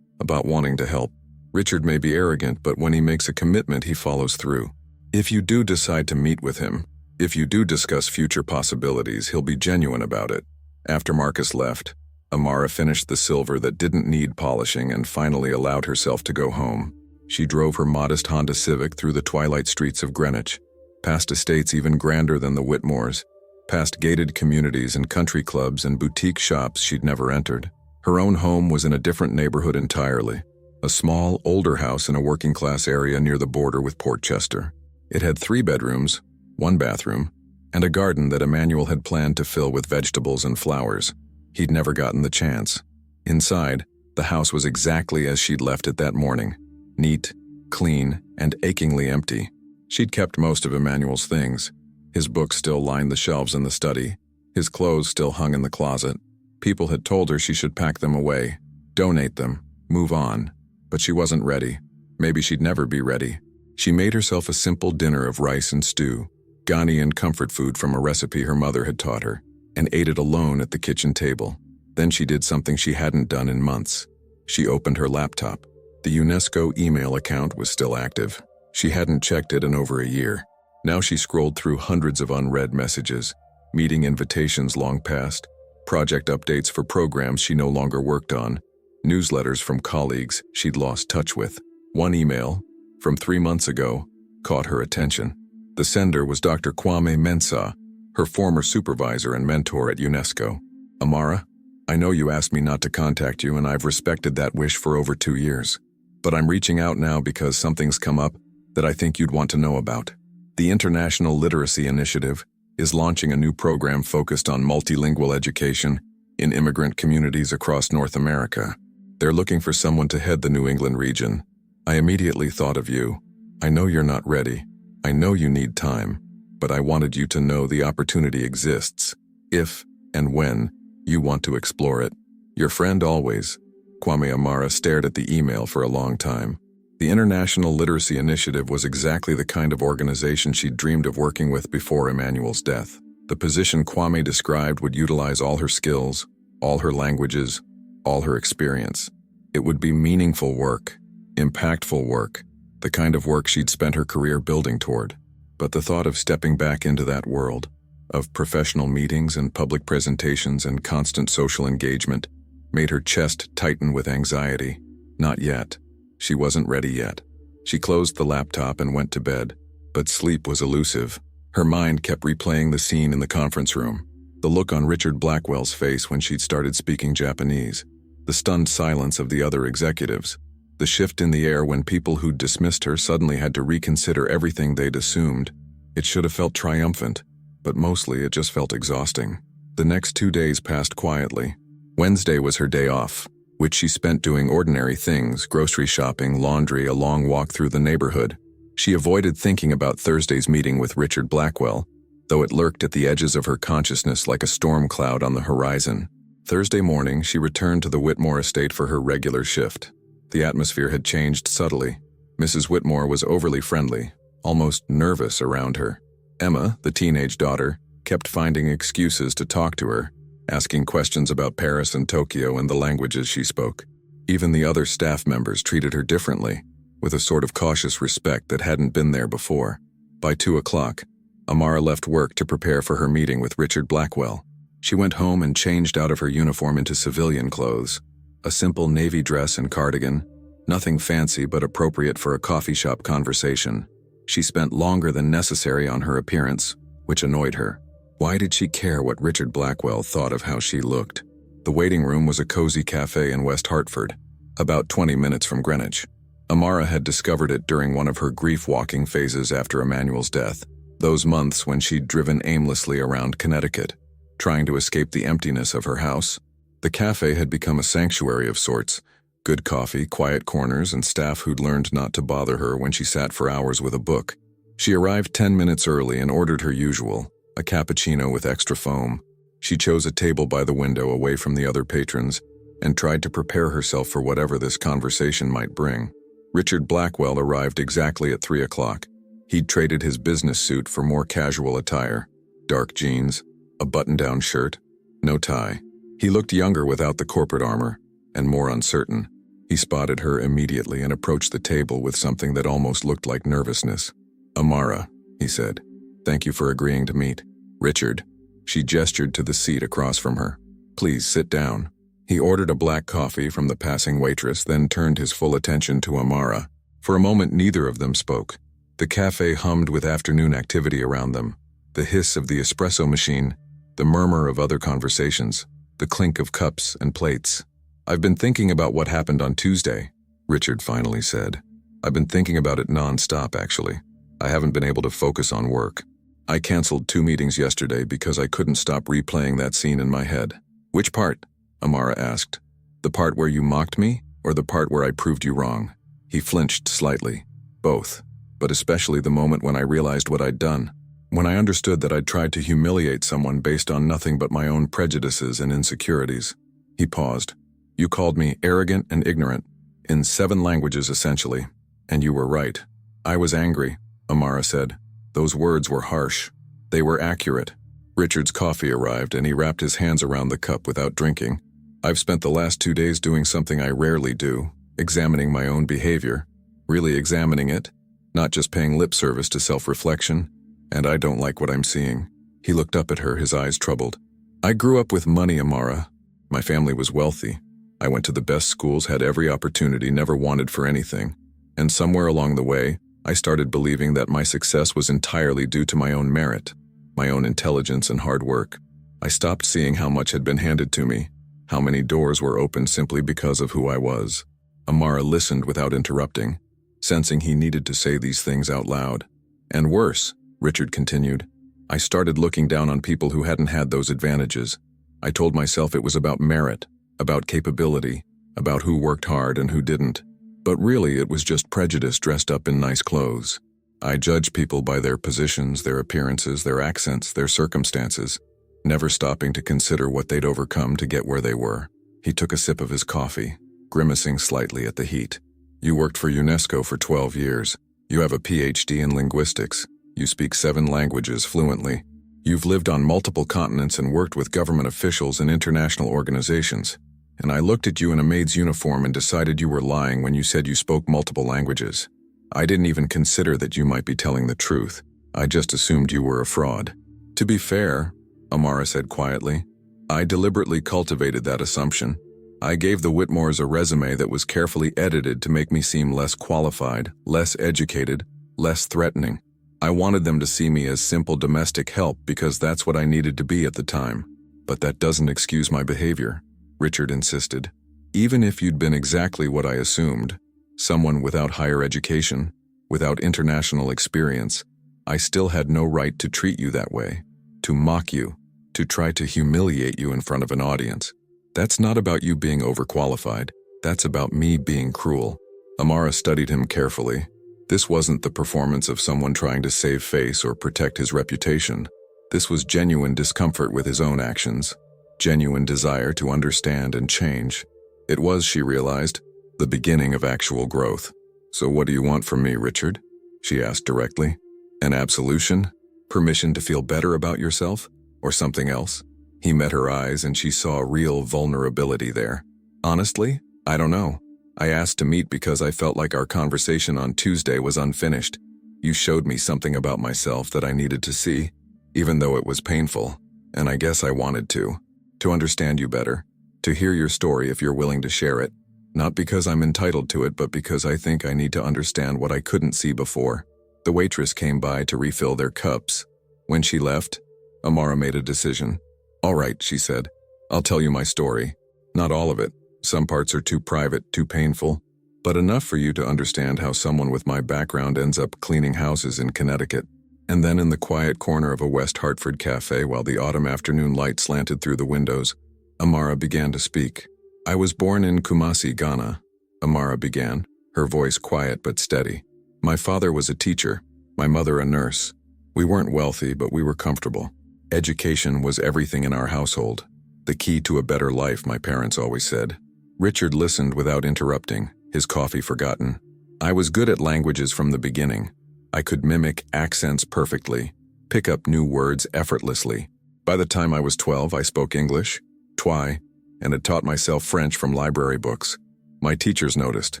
about wanting to help. Richard may be arrogant, but when he makes a commitment, he follows through. If you do decide to meet with him, if you do discuss future possibilities, he'll be genuine about it. After Marcus left, Amara finished the silver that didn't need polishing and finally allowed herself to go home. She drove her modest Honda Civic through the twilight streets of Greenwich, past estates even grander than the Whitmores, past gated communities and country clubs and boutique shops she'd never entered. Her own home was in a different neighborhood entirely, a small, older house in a working-class area near the border with Portchester. It had 3 bedrooms, 1 bathroom, and a garden that Emmanuel had planned to fill with vegetables and flowers. He'd never gotten the chance. Inside, the house was exactly as she'd left it that morning. Neat, clean, and achingly empty. She'd kept most of Emmanuel's things. His books still lined the shelves in the study. His clothes still hung in the closet. People had told her she should pack them away, donate them, move on. But she wasn't ready. Maybe she'd never be ready. She made herself a simple dinner of rice and stew, Ghanaian comfort food from a recipe her mother had taught her, and ate it alone at the kitchen table. Then she did something she hadn't done in months. She opened her laptop. The UNESCO email account was still active. She hadn't checked it in over a year. Now she scrolled through hundreds of unread messages, meeting invitations long past, project updates for programs she no longer worked on, newsletters from colleagues she'd lost touch with. One email, from 3 months ago, caught her attention. The sender was Dr. Kwame Mensah, her former supervisor and mentor at UNESCO. Amara, I know you asked me not to contact you, and I've respected that wish for over 2 years. But I'm reaching out now because something's come up that I think you'd want to know about. The International Literacy Initiative is launching a new program focused on multilingual education in immigrant communities across North America. They're looking for someone to head the New England region. I immediately thought of you. I know you're not ready. I know you need time, but I wanted you to know the opportunity exists, if and when you want to explore it. Your friend always. Kwame. Amara stared at the email for a long time. The International Literacy Initiative was exactly the kind of organization she'd dreamed of working with before Emmanuel's death. The position Kwame described would utilize all her skills, all her languages, all her experience. It would be meaningful work, impactful work, the kind of work she'd spent her career building toward. But the thought of stepping back into that world, of professional meetings and public presentations and constant social engagement, made her chest tighten with anxiety. Not yet. She wasn't ready yet. She closed the laptop and went to bed, but sleep was elusive. Her mind kept replaying the scene in the conference room, the look on Richard Blackwell's face when she'd started speaking Japanese, the stunned silence of the other executives, the shift in the air when people who'd dismissed her suddenly had to reconsider everything they'd assumed. It should have felt triumphant, but mostly it just felt exhausting. The next 2 days passed quietly. Wednesday was her day off, which she spent doing ordinary things, grocery shopping, laundry, a long walk through the neighborhood. She avoided thinking about Thursday's meeting with Richard Blackwell, though it lurked at the edges of her consciousness like a storm cloud on the horizon. Thursday morning, she returned to the Whitmore estate for her regular shift. The atmosphere had changed subtly. Mrs. Whitmore was overly friendly, almost nervous around her. Emma, the teenage daughter, kept finding excuses to talk to her, asking questions about Paris and Tokyo and the languages she spoke. Even the other staff members treated her differently, with a sort of cautious respect that hadn't been there before. By 2 o'clock, Amara left work to prepare for her meeting with Richard Blackwell. She went home and changed out of her uniform into civilian clothes, a simple navy dress and cardigan, nothing fancy but appropriate for a coffee shop conversation. She spent longer than necessary on her appearance, which annoyed her. Why did she care what Richard Blackwell thought of how she looked? The waiting room was a cozy cafe in West Hartford, about 20 minutes from Greenwich. Amara had discovered it during one of her grief-walking phases after Emmanuel's death. Those months when she'd driven aimlessly around Connecticut, trying to escape the emptiness of her house. The cafe had become a sanctuary of sorts. Good coffee, quiet corners, and staff who'd learned not to bother her when she sat for hours with a book. She arrived 10 minutes early and ordered her usual, a cappuccino with extra foam. She chose a table by the window away from the other patrons and tried to prepare herself for whatever this conversation might bring. Richard Blackwell arrived exactly at 3 o'clock. He'd traded his business suit for more casual attire. Dark jeans, a button-down shirt, no tie. He looked younger without the corporate armor, and more uncertain. He spotted her immediately and approached the table with something that almost looked like nervousness. "Amara," he said. "Thank you for agreeing to meet." "Richard." She gestured to the seat across from her. "Please sit down." He ordered a black coffee from the passing waitress, then turned his full attention to Amara. For a moment, neither of them spoke. The cafe hummed with afternoon activity around them. The hiss of the espresso machine, the murmur of other conversations, the clink of cups and plates. "I've been thinking about what happened on Tuesday," Richard finally said. "I've been thinking about it non-stop, actually. I haven't been able to focus on work. I canceled 2 meetings yesterday because I couldn't stop replaying that scene in my head." "Which part?" Amara asked. "The part where you mocked me, or the part where I proved you wrong?" He flinched slightly. "Both, but especially the moment when I realized what I'd done. When I understood that I'd tried to humiliate someone based on nothing but my own prejudices and insecurities." He paused. "You called me arrogant and ignorant, in 7 languages essentially, and you were right. I was angry," Amara said. "Those words were harsh. They were accurate." Richard's coffee arrived and he wrapped his hands around the cup without drinking. "I've spent the last 2 days doing something I rarely do, examining my own behavior. Really examining it, not just paying lip service to self-reflection, and I don't like what I'm seeing." He looked up at her, his eyes troubled. "I grew up with money, Amara. My family was wealthy. I went to the best schools, had every opportunity, never wanted for anything. And somewhere along the way, I started believing that my success was entirely due to my own merit, my own intelligence and hard work. I stopped seeing how much had been handed to me, how many doors were opened simply because of who I was." Amara listened without interrupting, sensing he needed to say these things out loud. "And worse," Richard continued, "I started looking down on people who hadn't had those advantages. I told myself it was about merit, about capability, about who worked hard and who didn't. But really it was just prejudice dressed up in nice clothes. I judged people by their positions, their appearances, their accents, their circumstances, never stopping to consider what they'd overcome to get where they were." He took a sip of his coffee, grimacing slightly at the heat. "You worked for UNESCO for 12 years. You have a PhD in linguistics. You speak 7 languages fluently. You've lived on multiple continents and worked with government officials and international organizations. And I looked at you in a maid's uniform and decided you were lying when you said you spoke multiple languages. I didn't even consider that you might be telling the truth. I just assumed you were a fraud." "To be fair," Amara said quietly, "I deliberately cultivated that assumption. I gave the Whitmores a resume that was carefully edited to make me seem less qualified, less educated, less threatening. I wanted them to see me as simple domestic help because that's what I needed to be at the time. But that doesn't excuse my behavior," Richard insisted. "Even if you'd been exactly what I assumed, someone without higher education, without international experience, I still had no right to treat you that way, to mock you, to try to humiliate you in front of an audience. That's not about you being overqualified. That's about me being cruel." Amara studied him carefully. This wasn't the performance of someone trying to save face or protect his reputation. This was genuine discomfort with his own actions, genuine desire to understand and change. It was, she realized, the beginning of actual growth. "So what do you want from me, Richard?" she asked directly. "An absolution? Permission to feel better about yourself? Or something else?" He met her eyes and she saw real vulnerability there. "Honestly, I don't know. I asked to meet because I felt like our conversation on Tuesday was unfinished. You showed me something about myself that I needed to see, even though it was painful, and I guess I wanted to understand you better, to hear your story if you're willing to share it. Not because I'm entitled to it, but because I think I need to understand what I couldn't see before." The waitress came by to refill their cups. When she left, Amara made a decision. "All right," she said. "I'll tell you my story. Not all of it. Some parts are too private, too painful, but enough for you to understand how someone with my background ends up cleaning houses in Connecticut." And then in the quiet corner of a West Hartford cafe, while the autumn afternoon light slanted through the windows, Amara began to speak. "I was born in Kumasi, Ghana," Amara began, her voice quiet but steady. "My father was a teacher, my mother a nurse. We weren't wealthy, but we were comfortable. Education was everything in our household. The key to a better life, my parents always said." Richard listened without interrupting, his coffee forgotten. "I was good at languages from the beginning. I could mimic accents perfectly, pick up new words effortlessly. By the time I was 12, I spoke English, Twi, and had taught myself French from library books. My teachers noticed.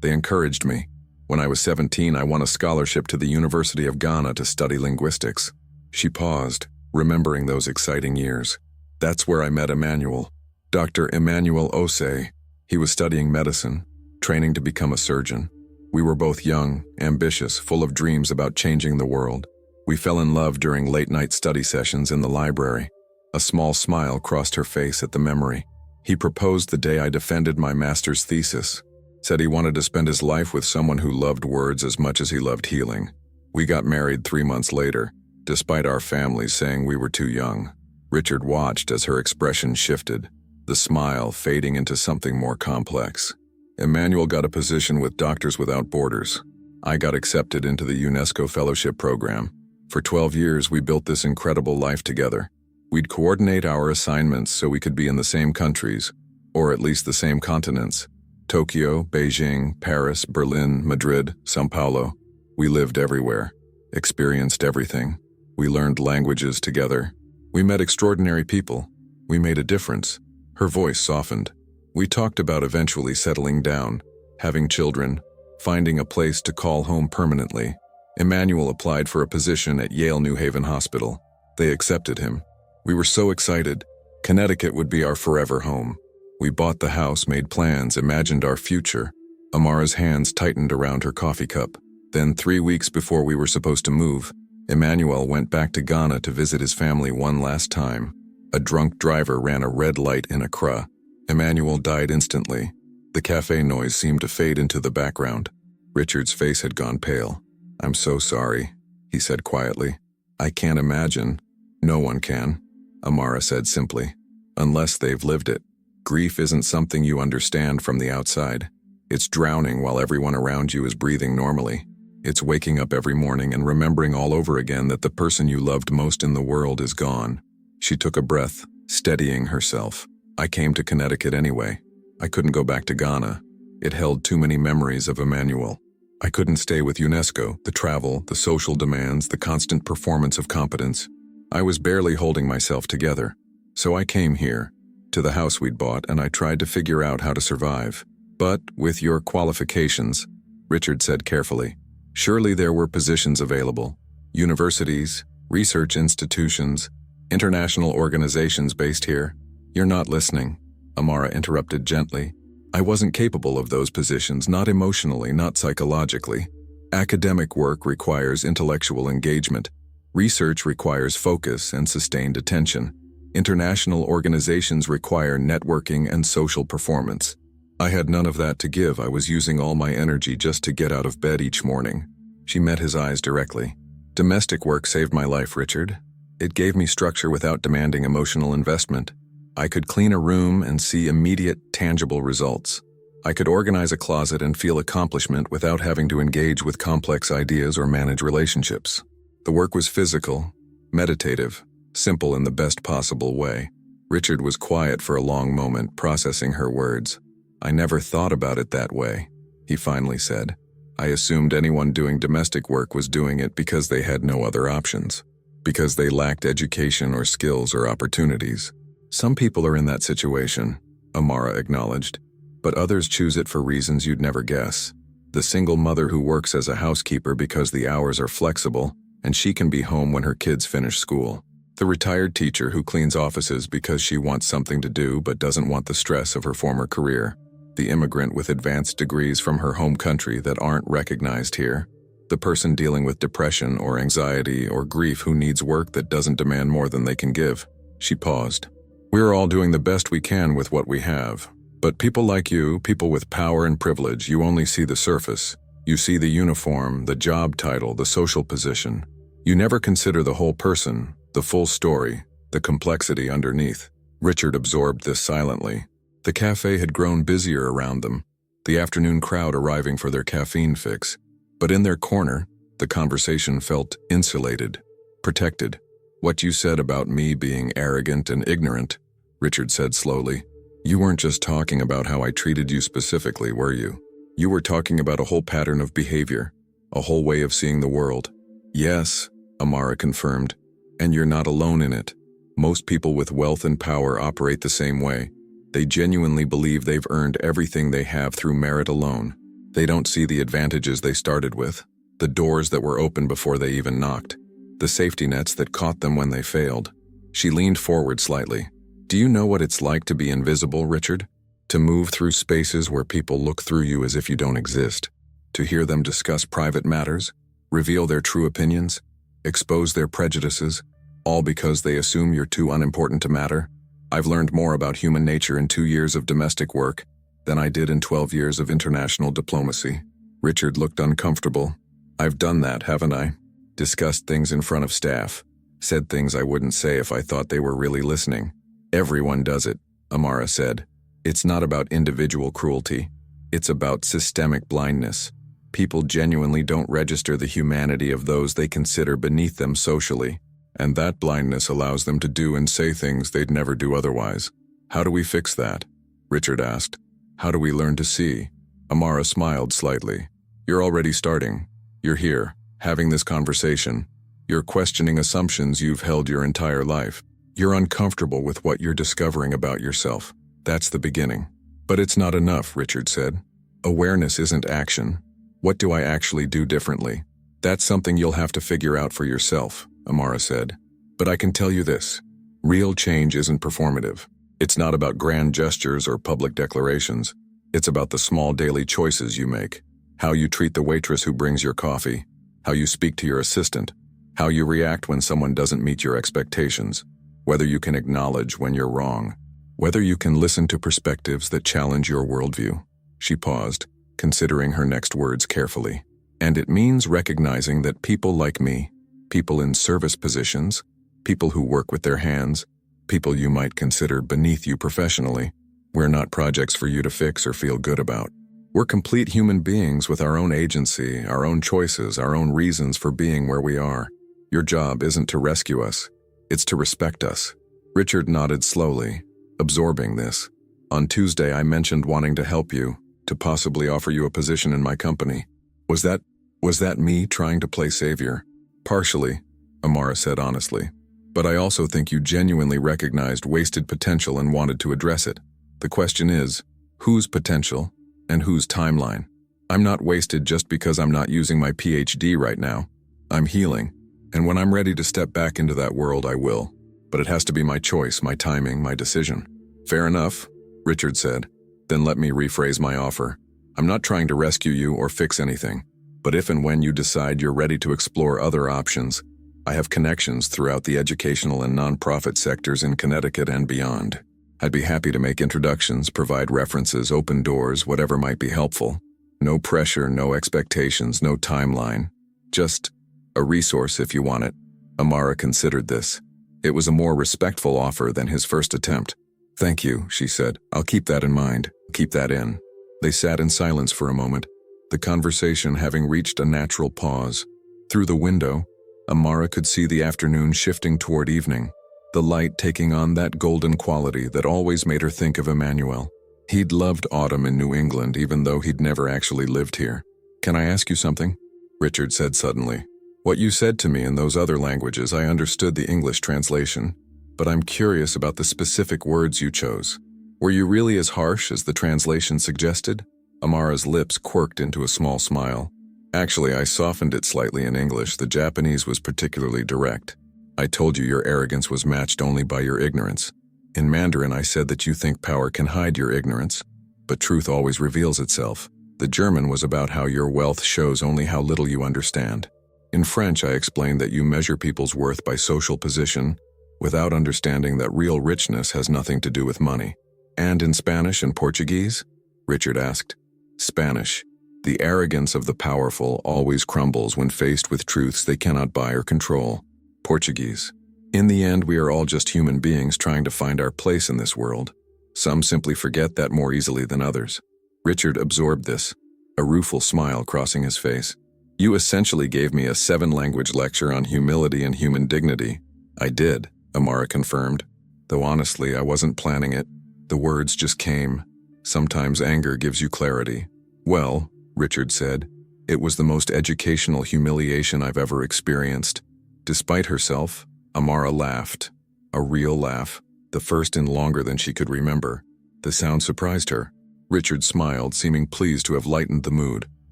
They encouraged me. When I was 17, I won a scholarship to the University of Ghana to study linguistics." She paused, remembering those exciting years. "That's where I met Emmanuel, Dr. Emmanuel Osei. He was studying medicine, training to become a surgeon. We were both young, ambitious, full of dreams about changing the world. We fell in love during late-night study sessions in the library. A small smile crossed her face at the memory. He proposed the day I defended my master's thesis. Said he wanted to spend his life with someone who loved words as much as he loved healing. We got married 3 months later, despite our families saying we were too young." Richard watched as her expression shifted, the smile fading into something more complex. "Emmanuel got a position with Doctors Without Borders. I got accepted into the UNESCO Fellowship Program. For 12 years, we built this incredible life together. We'd coordinate our assignments so we could be in the same countries, or at least the same continents. Tokyo, Beijing, Paris, Berlin, Madrid, São Paulo. We lived everywhere, experienced everything. We learned languages together. We met extraordinary people. We made a difference." Her voice softened. "We talked about eventually settling down, having children, finding a place to call home permanently. Emmanuel applied for a position at Yale New Haven Hospital. They accepted him. We were so excited. Connecticut would be our forever home. We bought the house, made plans, imagined our future." Amara's hands tightened around her coffee cup. "Then 3 weeks before we were supposed to move, Emmanuel went back to Ghana to visit his family one last time. A drunk driver ran a red light in Accra. Emmanuel died instantly." The cafe noise seemed to fade into the background. Richard's face had gone pale. "I'm so sorry," he said quietly. "I can't imagine." "No one can," Amara said simply, "unless they've lived it. Grief isn't something you understand from the outside. It's drowning while everyone around you is breathing normally. It's waking up every morning and remembering all over again that the person you loved most in the world is gone." She took a breath, steadying herself. "I came to Connecticut anyway. I couldn't go back to Ghana. It held too many memories of Emmanuel. I couldn't stay with UNESCO, the travel, the social demands, the constant performance of competence. I was barely holding myself together. So I came here, to the house we'd bought, and I tried to figure out how to survive. But with your qualifications," Richard said carefully, "surely there were positions available. Universities, research institutions, international organizations based here." "You're not listening," Amara interrupted gently. "I wasn't capable of those positions, not emotionally, not psychologically. Academic work requires intellectual engagement. Research requires focus and sustained attention. International organizations require networking and social performance. I had none of that to give. I was using all my energy just to get out of bed each morning." She met his eyes directly. "Domestic work saved my life, Richard. It gave me structure without demanding emotional investment. I could clean a room and see immediate, tangible results. I could organize a closet and feel accomplishment without having to engage with complex ideas or manage relationships. The work was physical, meditative, simple in the best possible way." Richard was quiet for a long moment, processing her words. "I never thought about it that way," he finally said. "I assumed anyone doing domestic work was doing it because they had no other options, because they lacked education or skills or opportunities. Some people are in that situation," Amara acknowledged, "but others choose it for reasons you'd never guess. The single mother who works as a housekeeper because the hours are flexible and she can be home when her kids finish school. The retired teacher who cleans offices because she wants something to do but doesn't want the stress of her former career. The immigrant with advanced degrees from her home country that aren't recognized here. The person dealing with depression or anxiety or grief who needs work that doesn't demand more than they can give." She paused. "We're all doing the best we can with what we have. But people like you, people with power and privilege, you only see the surface. You see the uniform, the job title, the social position. You never consider the whole person, the full story, the complexity underneath. Richard absorbed this silently. The cafe had grown busier around them, the afternoon crowd arriving for their caffeine fix. But in their corner, the conversation felt insulated, protected. "What you said about me being arrogant and ignorant," Richard said slowly. "You weren't just talking about how I treated you specifically, were you? You were talking about a whole pattern of behavior, a whole way of seeing the world." "Yes," Amara confirmed, "and you're not alone in it. Most people with wealth and power operate the same way. They genuinely believe they've earned everything they have through merit alone. They don't see the advantages they started with, the doors that were open before they even knocked, the safety nets that caught them when they failed." She leaned forward slightly. "Do you know what it's like to be invisible, Richard? To move through spaces where people look through you as if you don't exist, to hear them discuss private matters, reveal their true opinions, expose their prejudices, all because they assume you're too unimportant to matter? I've learned more about human nature in 2 years of domestic work than I did in 12 years of international diplomacy." Richard looked uncomfortable. "I've done that, haven't I? Discussed things in front of staff, said things I wouldn't say if I thought they were really listening." "Everyone does it," Amara said. "It's not about individual cruelty. It's about systemic blindness. People genuinely don't register the humanity of those they consider beneath them socially, and that blindness allows them to do and say things they'd never do otherwise." "How do we fix that?" Richard asked. "How do we learn to see?" Amara smiled slightly. "You're already starting. You're here, having this conversation. You're questioning assumptions you've held your entire life. You're uncomfortable with what you're discovering about yourself. That's the beginning." "But it's not enough," Richard said. "Awareness isn't action. What do I actually do differently?" "That's something you'll have to figure out for yourself," Amara said. "But I can tell you this. Real change isn't performative. It's not about grand gestures or public declarations. It's about the small daily choices you make. How you treat the waitress who brings your coffee. How you speak to your assistant. How you react when someone doesn't meet your expectations. Whether you can acknowledge when you're wrong. Whether you can listen to perspectives that challenge your worldview." She paused, considering her next words carefully. "And it means recognizing that people like me, people in service positions, people who work with their hands, people you might consider beneath you professionally, we're not projects for you to fix or feel good about. We're complete human beings with our own agency, our own choices, our own reasons for being where we are. Your job isn't to rescue us, it's to respect us." Richard nodded slowly, absorbing this. "On Tuesday I mentioned wanting to help you, to possibly offer you a position in my company. Was that me trying to play savior?" "Partially," Amara said honestly. "But I also think you genuinely recognized wasted potential and wanted to address it. The question is, whose potential and whose timeline? I'm not wasted just because I'm not using my PhD right now. I'm healing, and when I'm ready to step back into that world, I will. But it has to be my choice, my timing, my decision." "Fair enough," Richard said. "Then let me rephrase my offer. I'm not trying to rescue you or fix anything. But if and when you decide you're ready to explore other options, I have connections throughout the educational and nonprofit sectors in Connecticut and beyond. I'd be happy to make introductions, provide references, open doors, whatever might be helpful. No pressure, no expectations, no timeline. Just a resource if you want it." Amara considered this. It was a more respectful offer than his first attempt. "Thank you," she said. "I'll keep that in mind. Keep that in." They sat in silence for a moment, the conversation having reached a natural pause. Through the window, Amara could see the afternoon shifting toward evening, the light taking on that golden quality that always made her think of Emmanuel. He'd loved autumn in New England even though he'd never actually lived here. "Can I ask you something?" Richard said suddenly. "What you said to me in those other languages, I understood the English translation, but I'm curious about the specific words you chose. Were you really as harsh as the translation suggested?" Amara's lips quirked into a small smile. "Actually, I softened it slightly in English. The Japanese was particularly direct. I told you your arrogance was matched only by your ignorance. In Mandarin, I said that you think power can hide your ignorance, but truth always reveals itself. The German was about how your wealth shows only how little you understand. In French, I explained that you measure people's worth by social position, without understanding that real richness has nothing to do with money." "And in Spanish and Portuguese?" Richard asked. "Spanish. The arrogance of the powerful always crumbles when faced with truths they cannot buy or control. Portuguese. In the end, we are all just human beings trying to find our place in this world. Some simply forget that more easily than others. Richard absorbed this, a rueful smile crossing his face. You essentially gave me a 7-language lecture on humility and human dignity. I did, Amara confirmed. Though honestly, I wasn't planning it. The words just came. Sometimes anger gives you clarity. Well, Richard said, it was the most educational humiliation I've ever experienced. Despite herself, Amara laughed. A real laugh, the first in longer than she could remember. The sound surprised her. Richard smiled, seeming pleased to have lightened the mood.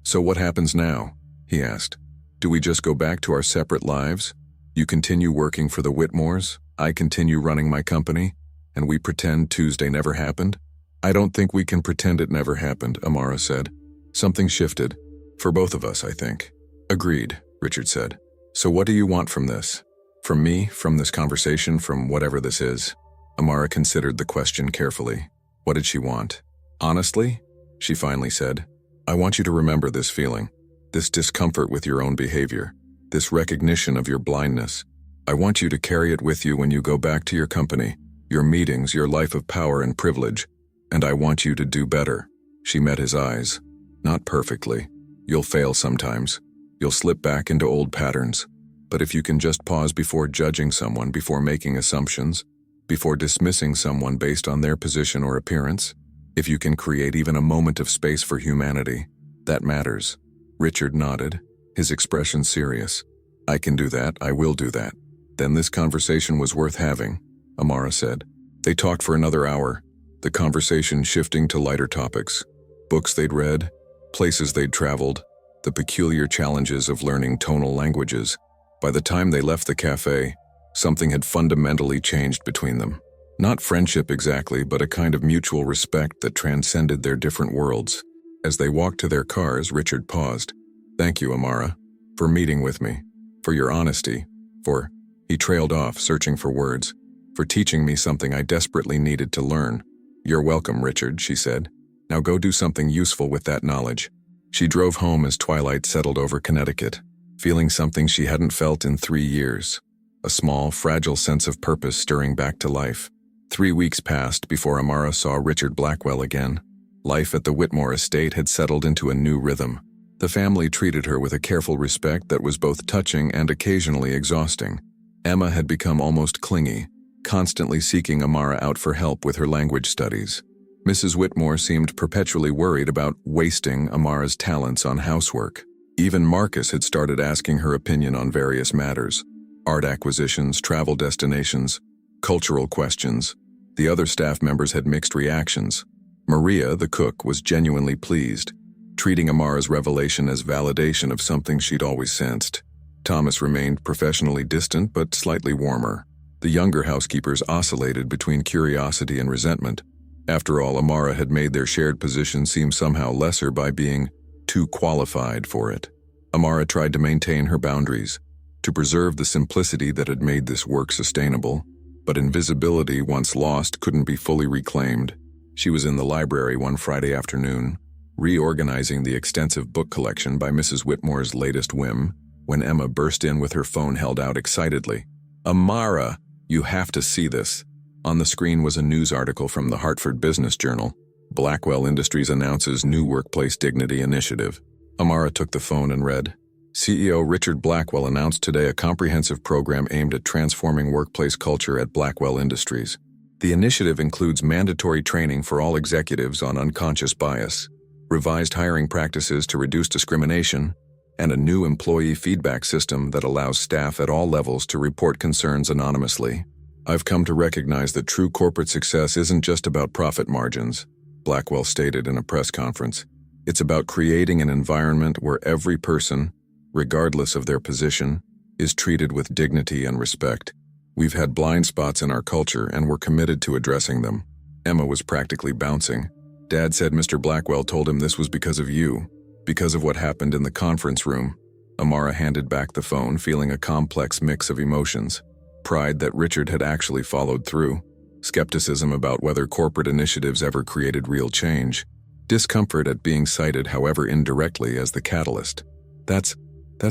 So what happens now? He asked. Do we just go back to our separate lives? You continue working for the Whitmores, I continue running my company, and we pretend Tuesday never happened? I don't think we can pretend it never happened, Amara said. Something shifted. For both of us, I think. Agreed, Richard said. So what do you want from this? From me, from this conversation, from whatever this is? Amara considered the question carefully. What did she want? Honestly, she finally said, I want you to remember this feeling, this discomfort with your own behavior, this recognition of your blindness. I want you to carry it with you when you go back to your company, your meetings, your life of power and privilege, and I want you to do better. She met his eyes. Not perfectly. You'll fail sometimes. You'll slip back into old patterns. But if you can just pause before judging someone, before making assumptions, before dismissing someone based on their position or appearance, if you can create even a moment of space for humanity, that matters. Richard nodded, his expression serious. I can do that, I will do that. Then this conversation was worth having, Amara said. They talked for another hour, the conversation shifting to lighter topics. Books they'd read, places they'd traveled, the peculiar challenges of learning tonal languages. By the time they left the cafe, something had fundamentally changed between them. Not friendship exactly, but a kind of mutual respect that transcended their different worlds. As they walked to their cars, Richard paused. Thank you, Amara, for meeting with me, for your honesty, for, he trailed off, searching for words, for teaching me something I desperately needed to learn. You're welcome, Richard, she said. Now go do something useful with that knowledge. She drove home as twilight settled over Connecticut, feeling something she hadn't felt in 3 years. A small, fragile sense of purpose stirring back to life. 3 weeks passed before Amara saw Richard Blackwell again. Life at the Whitmore estate had settled into a new rhythm. The family treated her with a careful respect that was both touching and occasionally exhausting. Emma had become almost clingy, constantly seeking Amara out for help with her language studies. Mrs. Whitmore seemed perpetually worried about wasting Amara's talents on housework. Even Marcus had started asking her opinion on various matters: art acquisitions, travel destinations, cultural questions. The other staff members had mixed reactions. Maria, the cook, was genuinely pleased, treating Amara's revelation as validation of something she'd always sensed. Thomas remained professionally distant but slightly warmer. The younger housekeepers oscillated between curiosity and resentment. After all, Amara had made their shared position seem somehow lesser by being too qualified for it. Amara tried to maintain her boundaries, to preserve the simplicity that had made this work sustainable, but invisibility, once lost, couldn't be fully reclaimed. She was in the library one Friday afternoon, reorganizing the extensive book collection by Mrs. Whitmore's latest whim, when Emma burst in with her phone held out excitedly. Amara, you have to see this. On the screen was a news article from the Hartford Business Journal. Blackwell Industries announces new workplace dignity initiative. Amara took the phone and read, CEO Richard Blackwell announced today a comprehensive program aimed at transforming workplace culture at Blackwell Industries. The initiative includes mandatory training for all executives on unconscious bias, revised hiring practices to reduce discrimination, and a new employee feedback system that allows staff at all levels to report concerns anonymously. I've come to recognize that true corporate success isn't just about profit margins, Blackwell stated in a press conference. It's about creating an environment where every person, regardless of their position, is treated with dignity and respect. We've had blind spots in our culture and we're committed to addressing them. Emma was practically bouncing. Dad said Mr. Blackwell told him this was because of you, because of what happened in the conference room. Amara handed back the phone, feeling a complex mix of emotions. Pride that Richard had actually followed through. Skepticism about whether corporate initiatives ever created real change. discomfort at being cited, however indirectly, as the catalyst. That's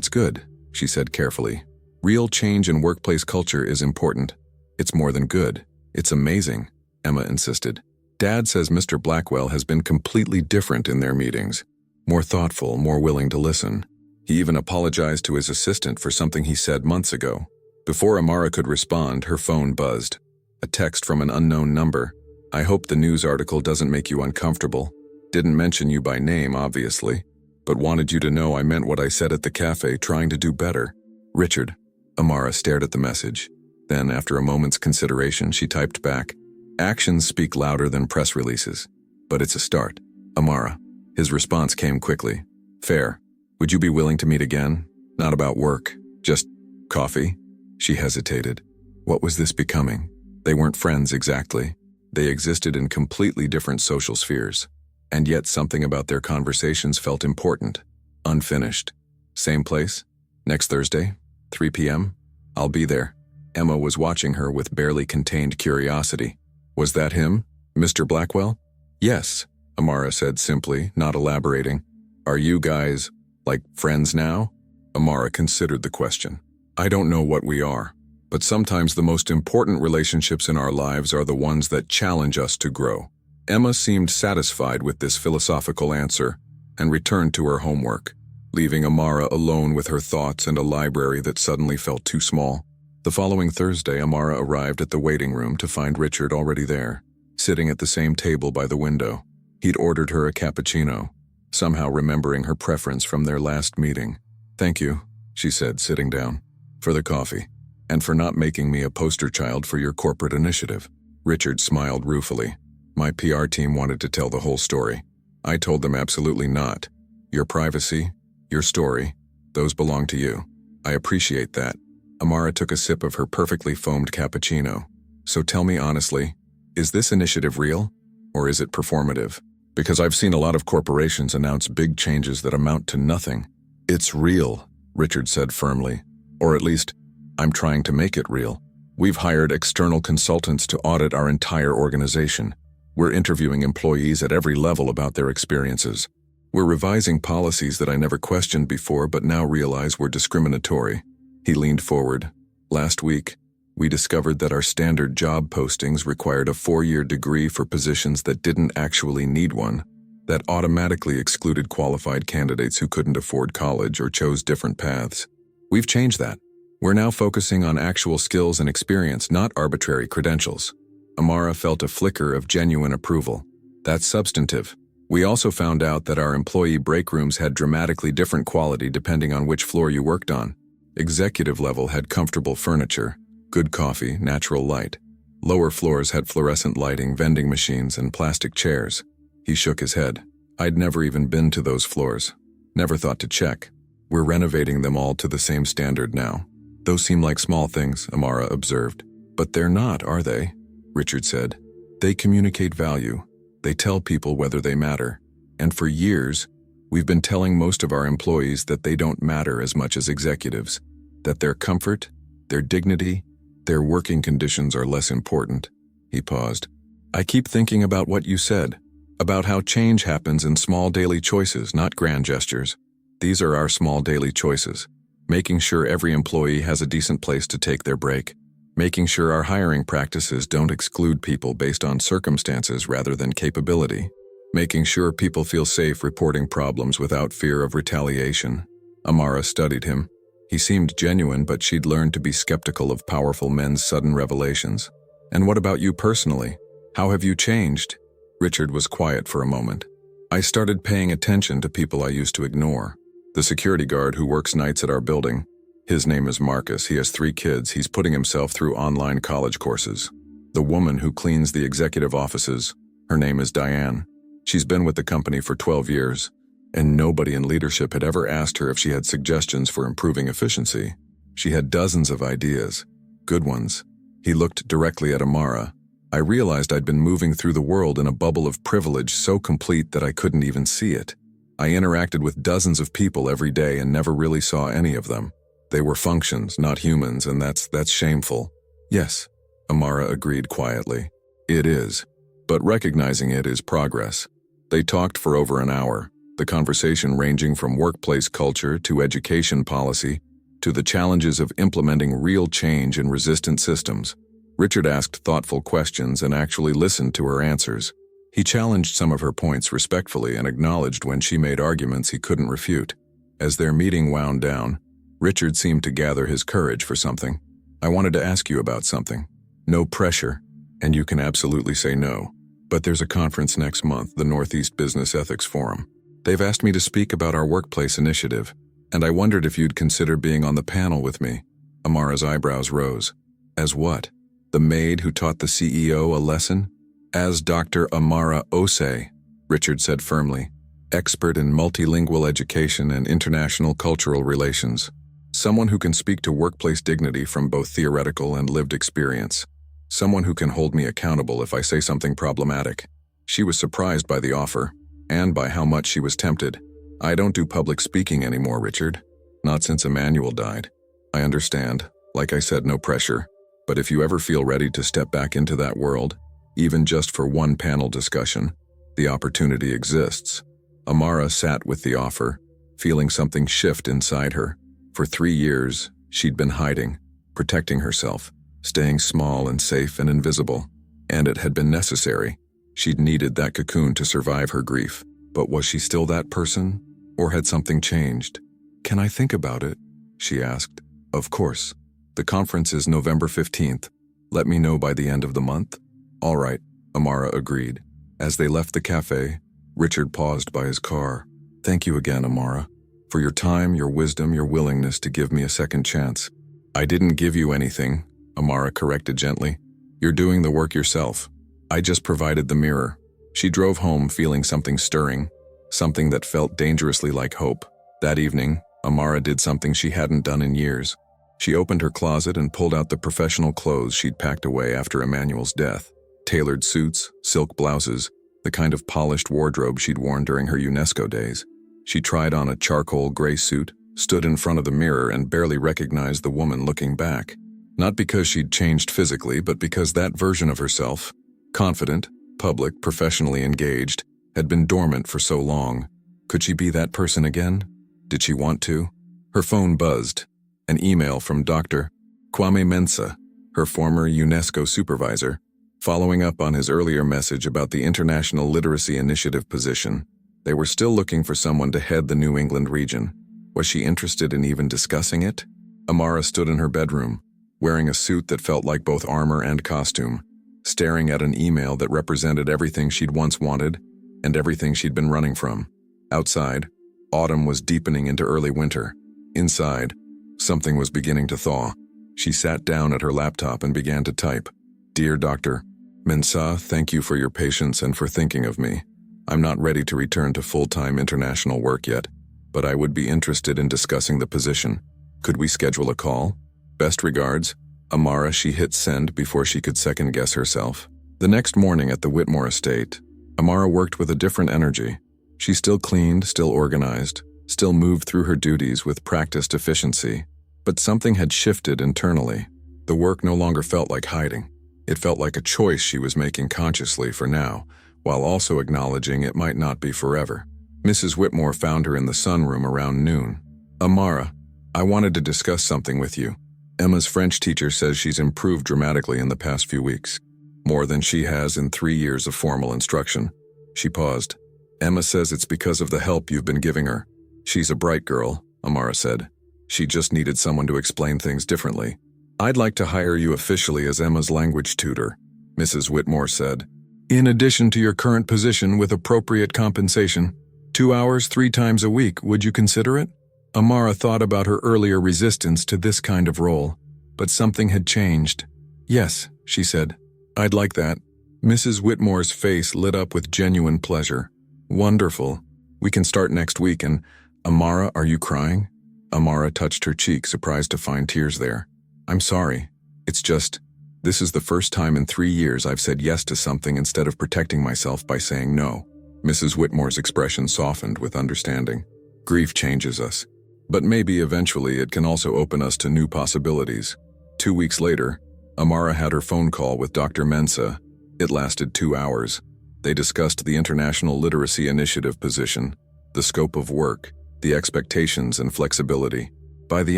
good, she said carefully. Real change in workplace culture is important. It's more than good. It's amazing, Emma insisted. Dad says Mr. Blackwell has been completely different in their meetings. More thoughtful, more willing to listen. He even apologized to his assistant for something he said months ago. Before Amara could respond, her phone buzzed. A text from an unknown number. I hope the news article doesn't make you uncomfortable. Didn't mention you by name, obviously, but wanted you to know I meant what I said at the cafe, trying to do better. Richard. Amara stared at the message. Then, after a moment's consideration, she typed back, actions speak louder than press releases. But it's a start. Amara. His response came quickly. Fair. Would you be willing to meet again? Not about work. Just coffee? She hesitated. What was this becoming? They weren't friends exactly. They existed in completely different social spheres. And yet something about their conversations felt important. Unfinished. Same place? Next Thursday? 3 p.m.? I'll be there. Emma was watching her with barely contained curiosity. Was that him? Mr. Blackwell? Yes, Amara said simply, not elaborating. Are you guys, like, friends now? Amara considered the question. I don't know what we are, but sometimes the most important relationships in our lives are the ones that challenge us to grow. Emma seemed satisfied with this philosophical answer and returned to her homework, leaving Amara alone with her thoughts and a library that suddenly felt too small. The following Thursday, Amara arrived at the waiting room to find Richard already there, sitting at the same table by the window. He'd ordered her a cappuccino, somehow remembering her preference from their last meeting. Thank you, she said, sitting down, for the coffee, and for not making me a poster child for your corporate initiative. Richard smiled ruefully. My PR team wanted to tell the whole story. I told them absolutely not. Your privacy, your story, those belong to you. I appreciate that. Amara took a sip of her perfectly foamed cappuccino. So tell me honestly, is this initiative real, or is it performative? Because I've seen a lot of corporations announce big changes that amount to nothing. It's real, Richard said firmly. Or at least, I'm trying to make it real. We've hired external consultants to audit our entire organization. We're interviewing employees at every level about their experiences. We're revising policies that I never questioned before but now realize were discriminatory. He leaned forward. Last week, we discovered that our standard job postings required a 4-year degree for positions that didn't actually need one. That automatically excluded qualified candidates who couldn't afford college or chose different paths. We've changed that. We're now focusing on actual skills and experience, not arbitrary credentials. Amara felt a flicker of genuine approval. That's substantive. We also found out that our employee break rooms had dramatically different quality depending on which floor you worked on. Executive level had comfortable furniture, good coffee, natural light. Lower floors had fluorescent lighting, vending machines, and plastic chairs. He shook his head. I'd never even been to those floors. Never thought to check. We're renovating them all to the same standard now. Those seem like small things, Amara observed. But they're not, are they? Richard said. They communicate value. They tell people whether they matter. And for years, we've been telling most of our employees that they don't matter as much as executives, that their comfort, their dignity, their working conditions are less important. He paused. I keep thinking about what you said, about how change happens in small daily choices, not grand gestures. These are our small daily choices. Making sure every employee has a decent place to take their break. Making sure our hiring practices don't exclude people based on circumstances rather than capability. Making sure people feel safe reporting problems without fear of retaliation. Amara studied him. He seemed genuine, but she'd learned to be skeptical of powerful men's sudden revelations. And what about you personally? How have you changed? Richard was quiet for a moment. I started paying attention to people I used to ignore. The security guard who works nights at our building. His name is Marcus. He has 3 kids. He's putting himself through online college courses. The woman who cleans the executive offices. Her name is Diane. She's been with the company for 12 years, and nobody in leadership had ever asked her if she had suggestions for improving efficiency. She had dozens of ideas. Good ones. He looked directly at Amara. I realized I'd been moving through the world in a bubble of privilege so complete that I couldn't even see it. I interacted with dozens of people every day and never really saw any of them. They were functions, not humans, and that's shameful. Yes, Amara agreed quietly. It is. But recognizing it is progress. They talked for over an hour, the conversation ranging from workplace culture to education policy to the challenges of implementing real change in resistant systems. Richard asked thoughtful questions and actually listened to her answers. He challenged some of her points respectfully and acknowledged when she made arguments he couldn't refute. As their meeting wound down, Richard seemed to gather his courage for something. "I wanted to ask you about something. No pressure, and you can absolutely say no. But there's a conference next month, the Northeast Business Ethics Forum. They've asked me to speak about our workplace initiative, and I wondered if you'd consider being on the panel with me." Amara's eyebrows rose. "As what? The maid who taught the CEO a lesson?" "As Dr. Amara Osei," Richard said firmly, "expert in multilingual education and international cultural relations. Someone who can speak to workplace dignity from both theoretical and lived experience. Someone who can hold me accountable if I say something problematic." She was surprised by the offer, and by how much she was tempted. "I don't do public speaking anymore, Richard. Not since Emmanuel died. I understand. Like I said, no pressure. But if you ever feel ready to step back into that world, even just for one panel discussion, the opportunity exists." Amara sat with the offer, feeling something shift inside her. For 3 years, she'd been hiding, protecting herself, staying small and safe and invisible. And it had been necessary. She'd needed that cocoon to survive her grief. But was she still that person? Or had something changed? "Can I think about it?" she asked. "Of course. The conference is November 15th. Let me know by the end of the month." "All right," Amara agreed. As they left the cafe, Richard paused by his car. "Thank you again, Amara, for your time, your wisdom, your willingness to give me a second chance." "I didn't give you anything," Amara corrected gently. "You're doing the work yourself. I just provided the mirror." She drove home feeling something stirring, something that felt dangerously like hope. That evening, Amara did something she hadn't done in years. She opened her closet and pulled out the professional clothes she'd packed away after Emmanuel's death. Tailored suits, silk blouses, the kind of polished wardrobe she'd worn during her UNESCO days. She tried on a charcoal gray suit, stood in front of the mirror and barely recognized the woman looking back. Not because she'd changed physically, but because that version of herself, confident, public, professionally engaged, had been dormant for so long. Could she be that person again? Did she want to? Her phone buzzed. An email from Dr. Kwame Mensah, her former UNESCO supervisor, following up on his earlier message about the International Literacy Initiative position. They were still looking for someone to head the New England region. Was she interested in even discussing it? Amara stood in her bedroom, wearing a suit that felt like both armor and costume, staring at an email that represented everything she'd once wanted and everything she'd been running from. Outside, autumn was deepening into early winter. Inside, something was beginning to thaw. She sat down at her laptop and began to type. "Dear Dr. Mensah, thank you for your patience and for thinking of me. I'm not ready to return to full-time international work yet, but I would be interested in discussing the position. Could we schedule a call? Best regards, Amara." She hit send before she could second-guess herself. The next morning at the Whitmore estate, Amara worked with a different energy. She still cleaned, still organized, still moved through her duties with practiced efficiency. But something had shifted internally. The work no longer felt like hiding. It felt like a choice she was making consciously for now, while also acknowledging it might not be forever. Mrs. Whitmore found her in the sunroom around noon. "Amara, I wanted to discuss something with you. Emma's French teacher says she's improved dramatically in the past few weeks. More than she has in 3 years of formal instruction." She paused. "Emma says it's because of the help you've been giving her. She's a bright girl," Amara said. "She just needed someone to explain things differently. I'd like to hire you officially as Emma's language tutor," Mrs. Whitmore said. "In addition to your current position with appropriate compensation. 2 hours 3 times a week, would you consider it?" Amara thought about her earlier resistance to this kind of role, but something had changed. "Yes," she said. "I'd like that." Mrs. Whitmore's face lit up with genuine pleasure. "Wonderful. We can start next week and— Amara, are you crying?" Amara touched her cheek, surprised to find tears there. "I'm sorry. It's just, this is the first time in 3 years I've said yes to something instead of protecting myself by saying no." Mrs. Whitmore's expression softened with understanding. "Grief changes us. But maybe eventually it can also open us to new possibilities." 2 weeks later, Amara had her phone call with Dr. Mensah. It lasted 2 hours. They discussed the International Literacy Initiative position, the scope of work, the expectations and flexibility. By the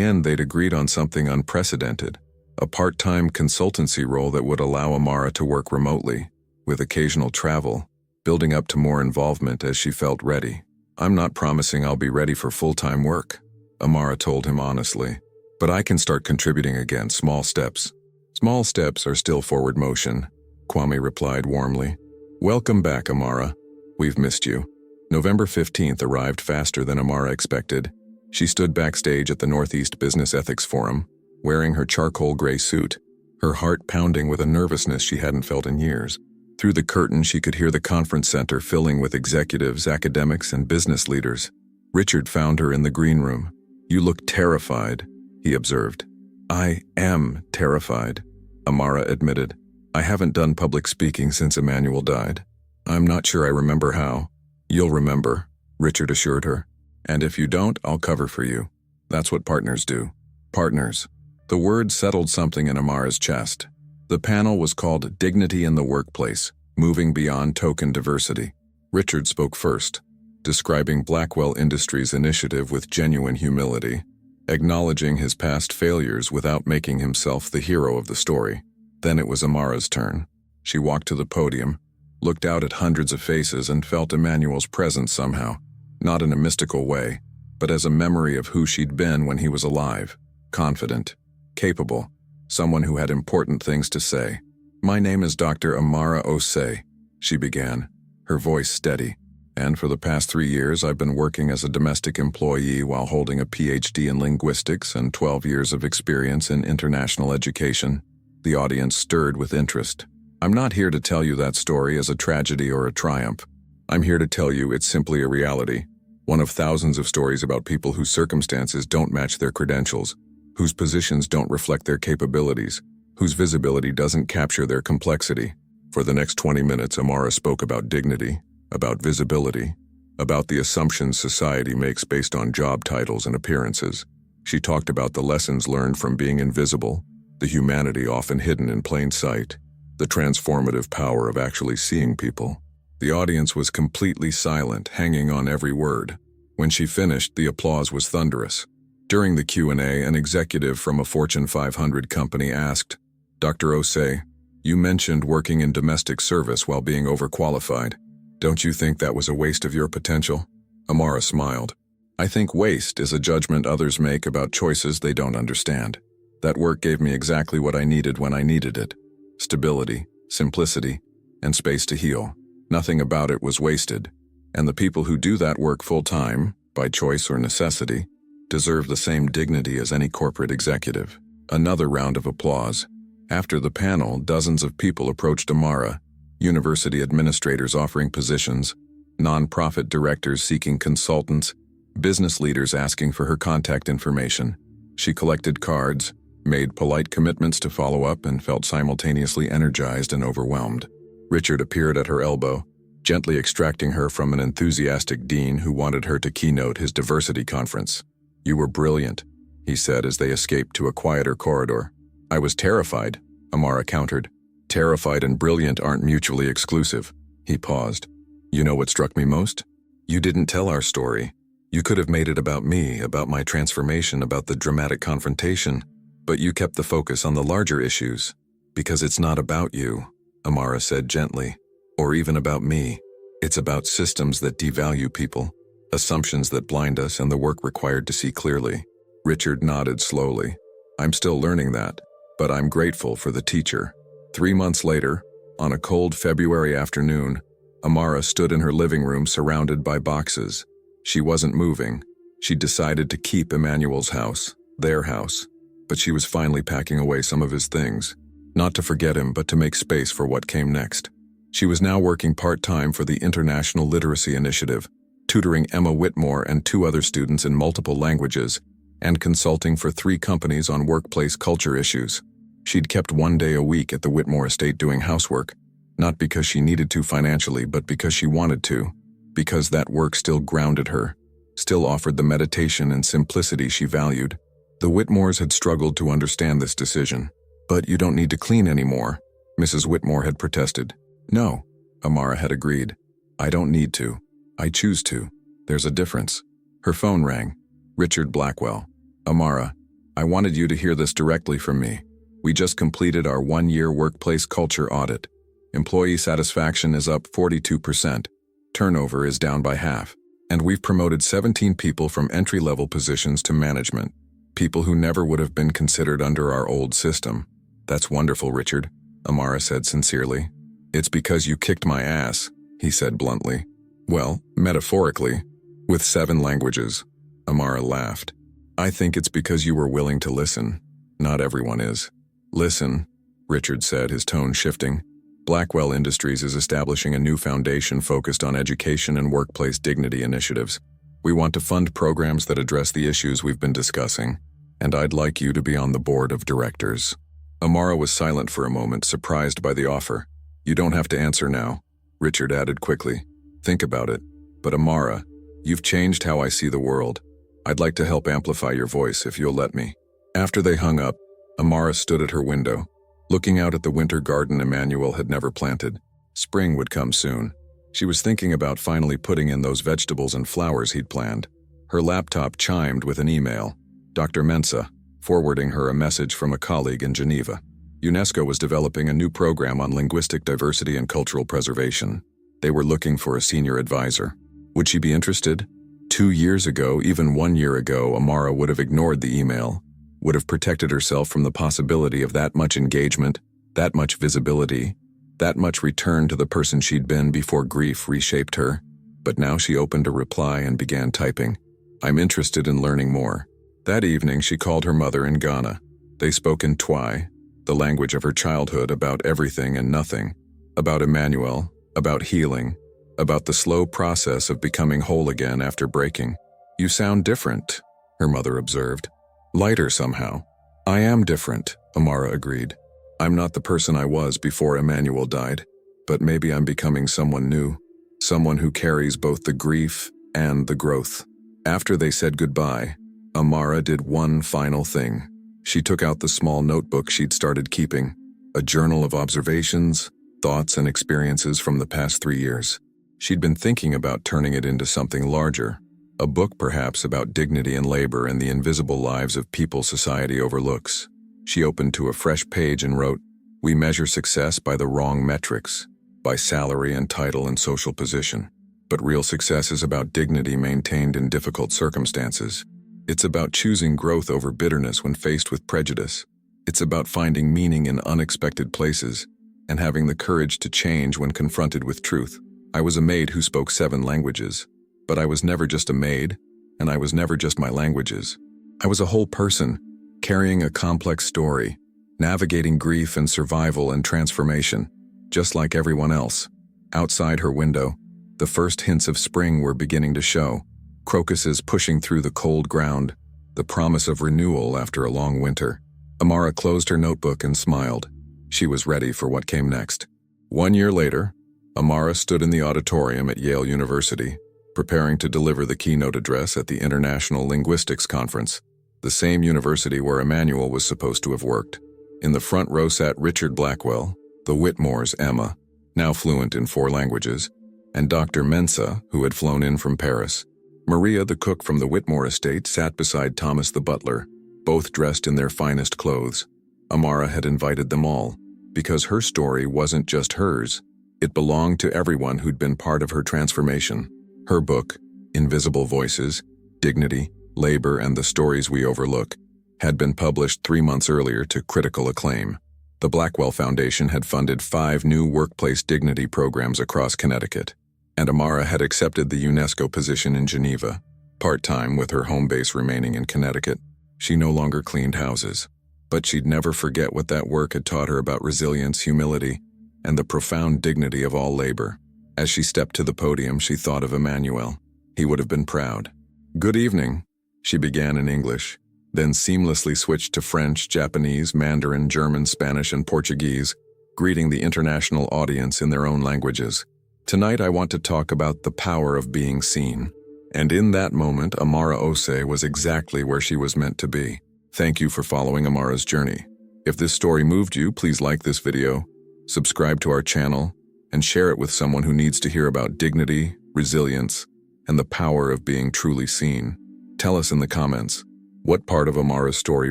end, they'd agreed on something unprecedented, a part-time consultancy role that would allow Amara to work remotely, with occasional travel, building up to more involvement as she felt ready. "I'm not promising I'll be ready for full-time work," Amara told him honestly. "But I can start contributing again, small steps." "Small steps are still forward motion," Kwame replied warmly. "Welcome back, Amara. We've missed you." November 15th arrived faster than Amara expected. She stood backstage at the Northeast Business Ethics Forum, wearing her charcoal gray suit, her heart pounding with a nervousness she hadn't felt in years. Through the curtain, she could hear the conference center filling with executives, academics, and business leaders. Richard found her in the green room. "You look terrified," he observed. "I am terrified," Amara admitted. "I haven't done public speaking since Emmanuel died. I'm not sure I remember how." "You'll remember," Richard assured her. "And if you don't, I'll cover for you. That's what partners do." Partners. The word settled something in Amara's chest. The panel was called Dignity in the Workplace, Moving Beyond Token Diversity. Richard spoke first, describing Blackwell Industries' initiative with genuine humility, acknowledging his past failures without making himself the hero of the story. Then it was Amara's turn. She walked to the podium, looked out at hundreds of faces, and felt Emmanuel's presence somehow, not in a mystical way, but as a memory of who she'd been when he was alive, confident, capable, someone who had important things to say. "My name is Dr. Amara Osei," she began, her voice steady. "And for the past 3 years I've been working as a domestic employee while holding a PhD in linguistics and 12 years of experience in international education." The audience stirred with interest. "I'm not here to tell you that story as a tragedy or a triumph. I'm here to tell you it's simply a reality. One of thousands of stories about people whose circumstances don't match their credentials, whose positions don't reflect their capabilities, whose visibility doesn't capture their complexity." For the next 20 minutes, Amara spoke about dignity, about visibility, about the assumptions society makes based on job titles and appearances. She talked about the lessons learned from being invisible, the humanity often hidden in plain sight, the transformative power of actually seeing people. The audience was completely silent, hanging on every word. When she finished, the applause was thunderous. During the Q&A, an executive from a Fortune 500 company asked, "Dr. Osei, you mentioned working in domestic service while being overqualified. Don't you think that was a waste of your potential?" Amara smiled. "I think waste is a judgment others make about choices they don't understand. That work gave me exactly what I needed when I needed it. Stability, simplicity, and space to heal. Nothing about it was wasted. And the people who do that work full-time, by choice or necessity, deserve the same dignity as any corporate executive." Another round of applause. After the panel, dozens of people approached Amara, university administrators offering positions, nonprofit directors seeking consultants, business leaders asking for her contact information. She collected cards, made polite commitments to follow up, and felt simultaneously energized and overwhelmed. Richard appeared at her elbow, gently extracting her from an enthusiastic dean who wanted her to keynote his diversity conference. "You were brilliant," he said as they escaped to a quieter corridor. "I was terrified," Amara countered. "Terrified and brilliant aren't mutually exclusive." He paused. "You know what struck me most? You didn't tell our story. You could have made it about me, about my transformation, about the dramatic confrontation, but you kept the focus on the larger issues. Because it's not about you," Amara said gently, "or even about me. It's about systems that devalue people, assumptions that blind us, and the work required to see clearly." Richard nodded slowly. "I'm still learning that, but I'm grateful for the teacher." 3 months later, on a cold February afternoon, Amara stood in her living room surrounded by boxes. She wasn't moving. She decided to keep Emmanuel's house, their house, but she was finally packing away some of his things, not to forget him, but to make space for what came next. She was now working part-time for the International Literacy Initiative, tutoring Emma Whitmore and 2 other students in multiple languages, and consulting for 3 companies on workplace culture issues. She'd kept 1 day a week at the Whitmore estate doing housework, not because she needed to financially, but because she wanted to, because that work still grounded her, still offered the meditation and simplicity she valued. The Whitmores had struggled to understand this decision. "But you don't need to clean anymore," Mrs. Whitmore had protested. "No, Amara had agreed. I don't need to. I choose to. There's a difference. Her phone rang. Richard Blackwell. Amara, I wanted you to hear this directly from me. We just completed our 1-year workplace culture audit. Employee satisfaction is up 42%. Turnover is down by half. And we've promoted 17 people from entry-level positions to management. People who never would have been considered under our old system. That's wonderful, Richard, Amara said sincerely. It's because you kicked my ass, he said bluntly. Well, metaphorically, with 7 languages. Amara laughed. I think it's because you were willing to listen. Not everyone is. Listen, Richard said, his tone shifting. Blackwell Industries is establishing a new foundation focused on education and workplace dignity initiatives. We want to fund programs that address the issues we've been discussing, and I'd like you to be on the board of directors. Amara was silent for a moment, surprised by the offer. You don't have to answer now, Richard added quickly. Think about it. But Amara, you've changed how I see the world. I'd like to help amplify your voice if you'll let me. After they hung up, Amara stood at her window, looking out at the winter garden Emmanuel had never planted. Spring would come soon. She was thinking about finally putting in those vegetables and flowers he'd planned. Her laptop chimed with an email. Dr. Mensa, forwarding her a message from a colleague in Geneva. UNESCO was developing a new program on linguistic diversity and cultural preservation. They were looking for a senior advisor. Would she be interested? 2 years ago, even 1 year ago, Amara would have ignored the email, would have protected herself from the possibility of that much engagement, that much visibility, that much return to the person she'd been before grief reshaped her. But now she opened a reply and began typing. I'm interested in learning more. That evening, she called her mother in Ghana. They spoke in Twi, the language of her childhood, about everything and nothing, about Emmanuel, about healing, about the slow process of becoming whole again after breaking. You sound different, her mother observed. Lighter somehow. I am different, Amara agreed. I'm not the person I was before Emmanuel died, but maybe I'm becoming someone new, someone who carries both the grief and the growth. After they said goodbye, Amara did one final thing. She took out the small notebook she'd started keeping, a journal of observations, thoughts, and experiences from the past 3 years. She'd been thinking about turning it into something larger, a book perhaps about dignity and labor and the invisible lives of people society overlooks. She opened to a fresh page and wrote, We measure success by the wrong metrics, by salary and title and social position. But real success is about dignity maintained in difficult circumstances. It's about choosing growth over bitterness when faced with prejudice. It's about finding meaning in unexpected places and having the courage to change when confronted with truth. I was a maid who spoke 7 languages, but I was never just a maid, and I was never just my languages. I was a whole person, carrying a complex story, navigating grief and survival and transformation, just like everyone else. Outside her window, the first hints of spring were beginning to show, crocuses pushing through the cold ground, the promise of renewal after a long winter. Amara closed her notebook and smiled. She was ready for what came next. 1 year later, Amara stood in the auditorium at Yale University, preparing to deliver the keynote address at the International Linguistics Conference, the same university where Emmanuel was supposed to have worked. In the front row sat Richard Blackwell, the Whitmore's Emma, now fluent in 4 languages, and Dr. Mensa, who had flown in from Paris. Maria, the cook from the Whitmore estate, sat beside Thomas the butler, both dressed in their finest clothes. Amara had invited them all, because her story wasn't just hers. It belonged to everyone who'd been part of her transformation. Her book, Invisible Voices, Dignity, Labor, and the Stories We Overlook, had been published 3 months earlier to critical acclaim. The Blackwell Foundation had funded 5 new workplace dignity programs across Connecticut, and Amara had accepted the UNESCO position in Geneva. Part-time, with her home base remaining in Connecticut, she no longer cleaned houses. But she'd never forget what that work had taught her about resilience, humility, and the profound dignity of all labor. As she stepped to the podium, she thought of Emmanuel. He would have been proud. Good evening, she began in English, then seamlessly switched to French, Japanese, Mandarin, German, Spanish, and Portuguese, greeting the international audience in their own languages. Tonight I want to talk about the power of being seen. And in that moment, Amara Ose was exactly where she was meant to be. Thank you for following Amara's journey. If this story moved you, please like this video, subscribe to our channel, and share it with someone who needs to hear about dignity, resilience, and the power of being truly seen. Tell us in the comments, what part of Amara's story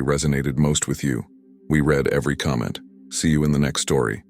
resonated most with you? We read every comment. See you in the next story.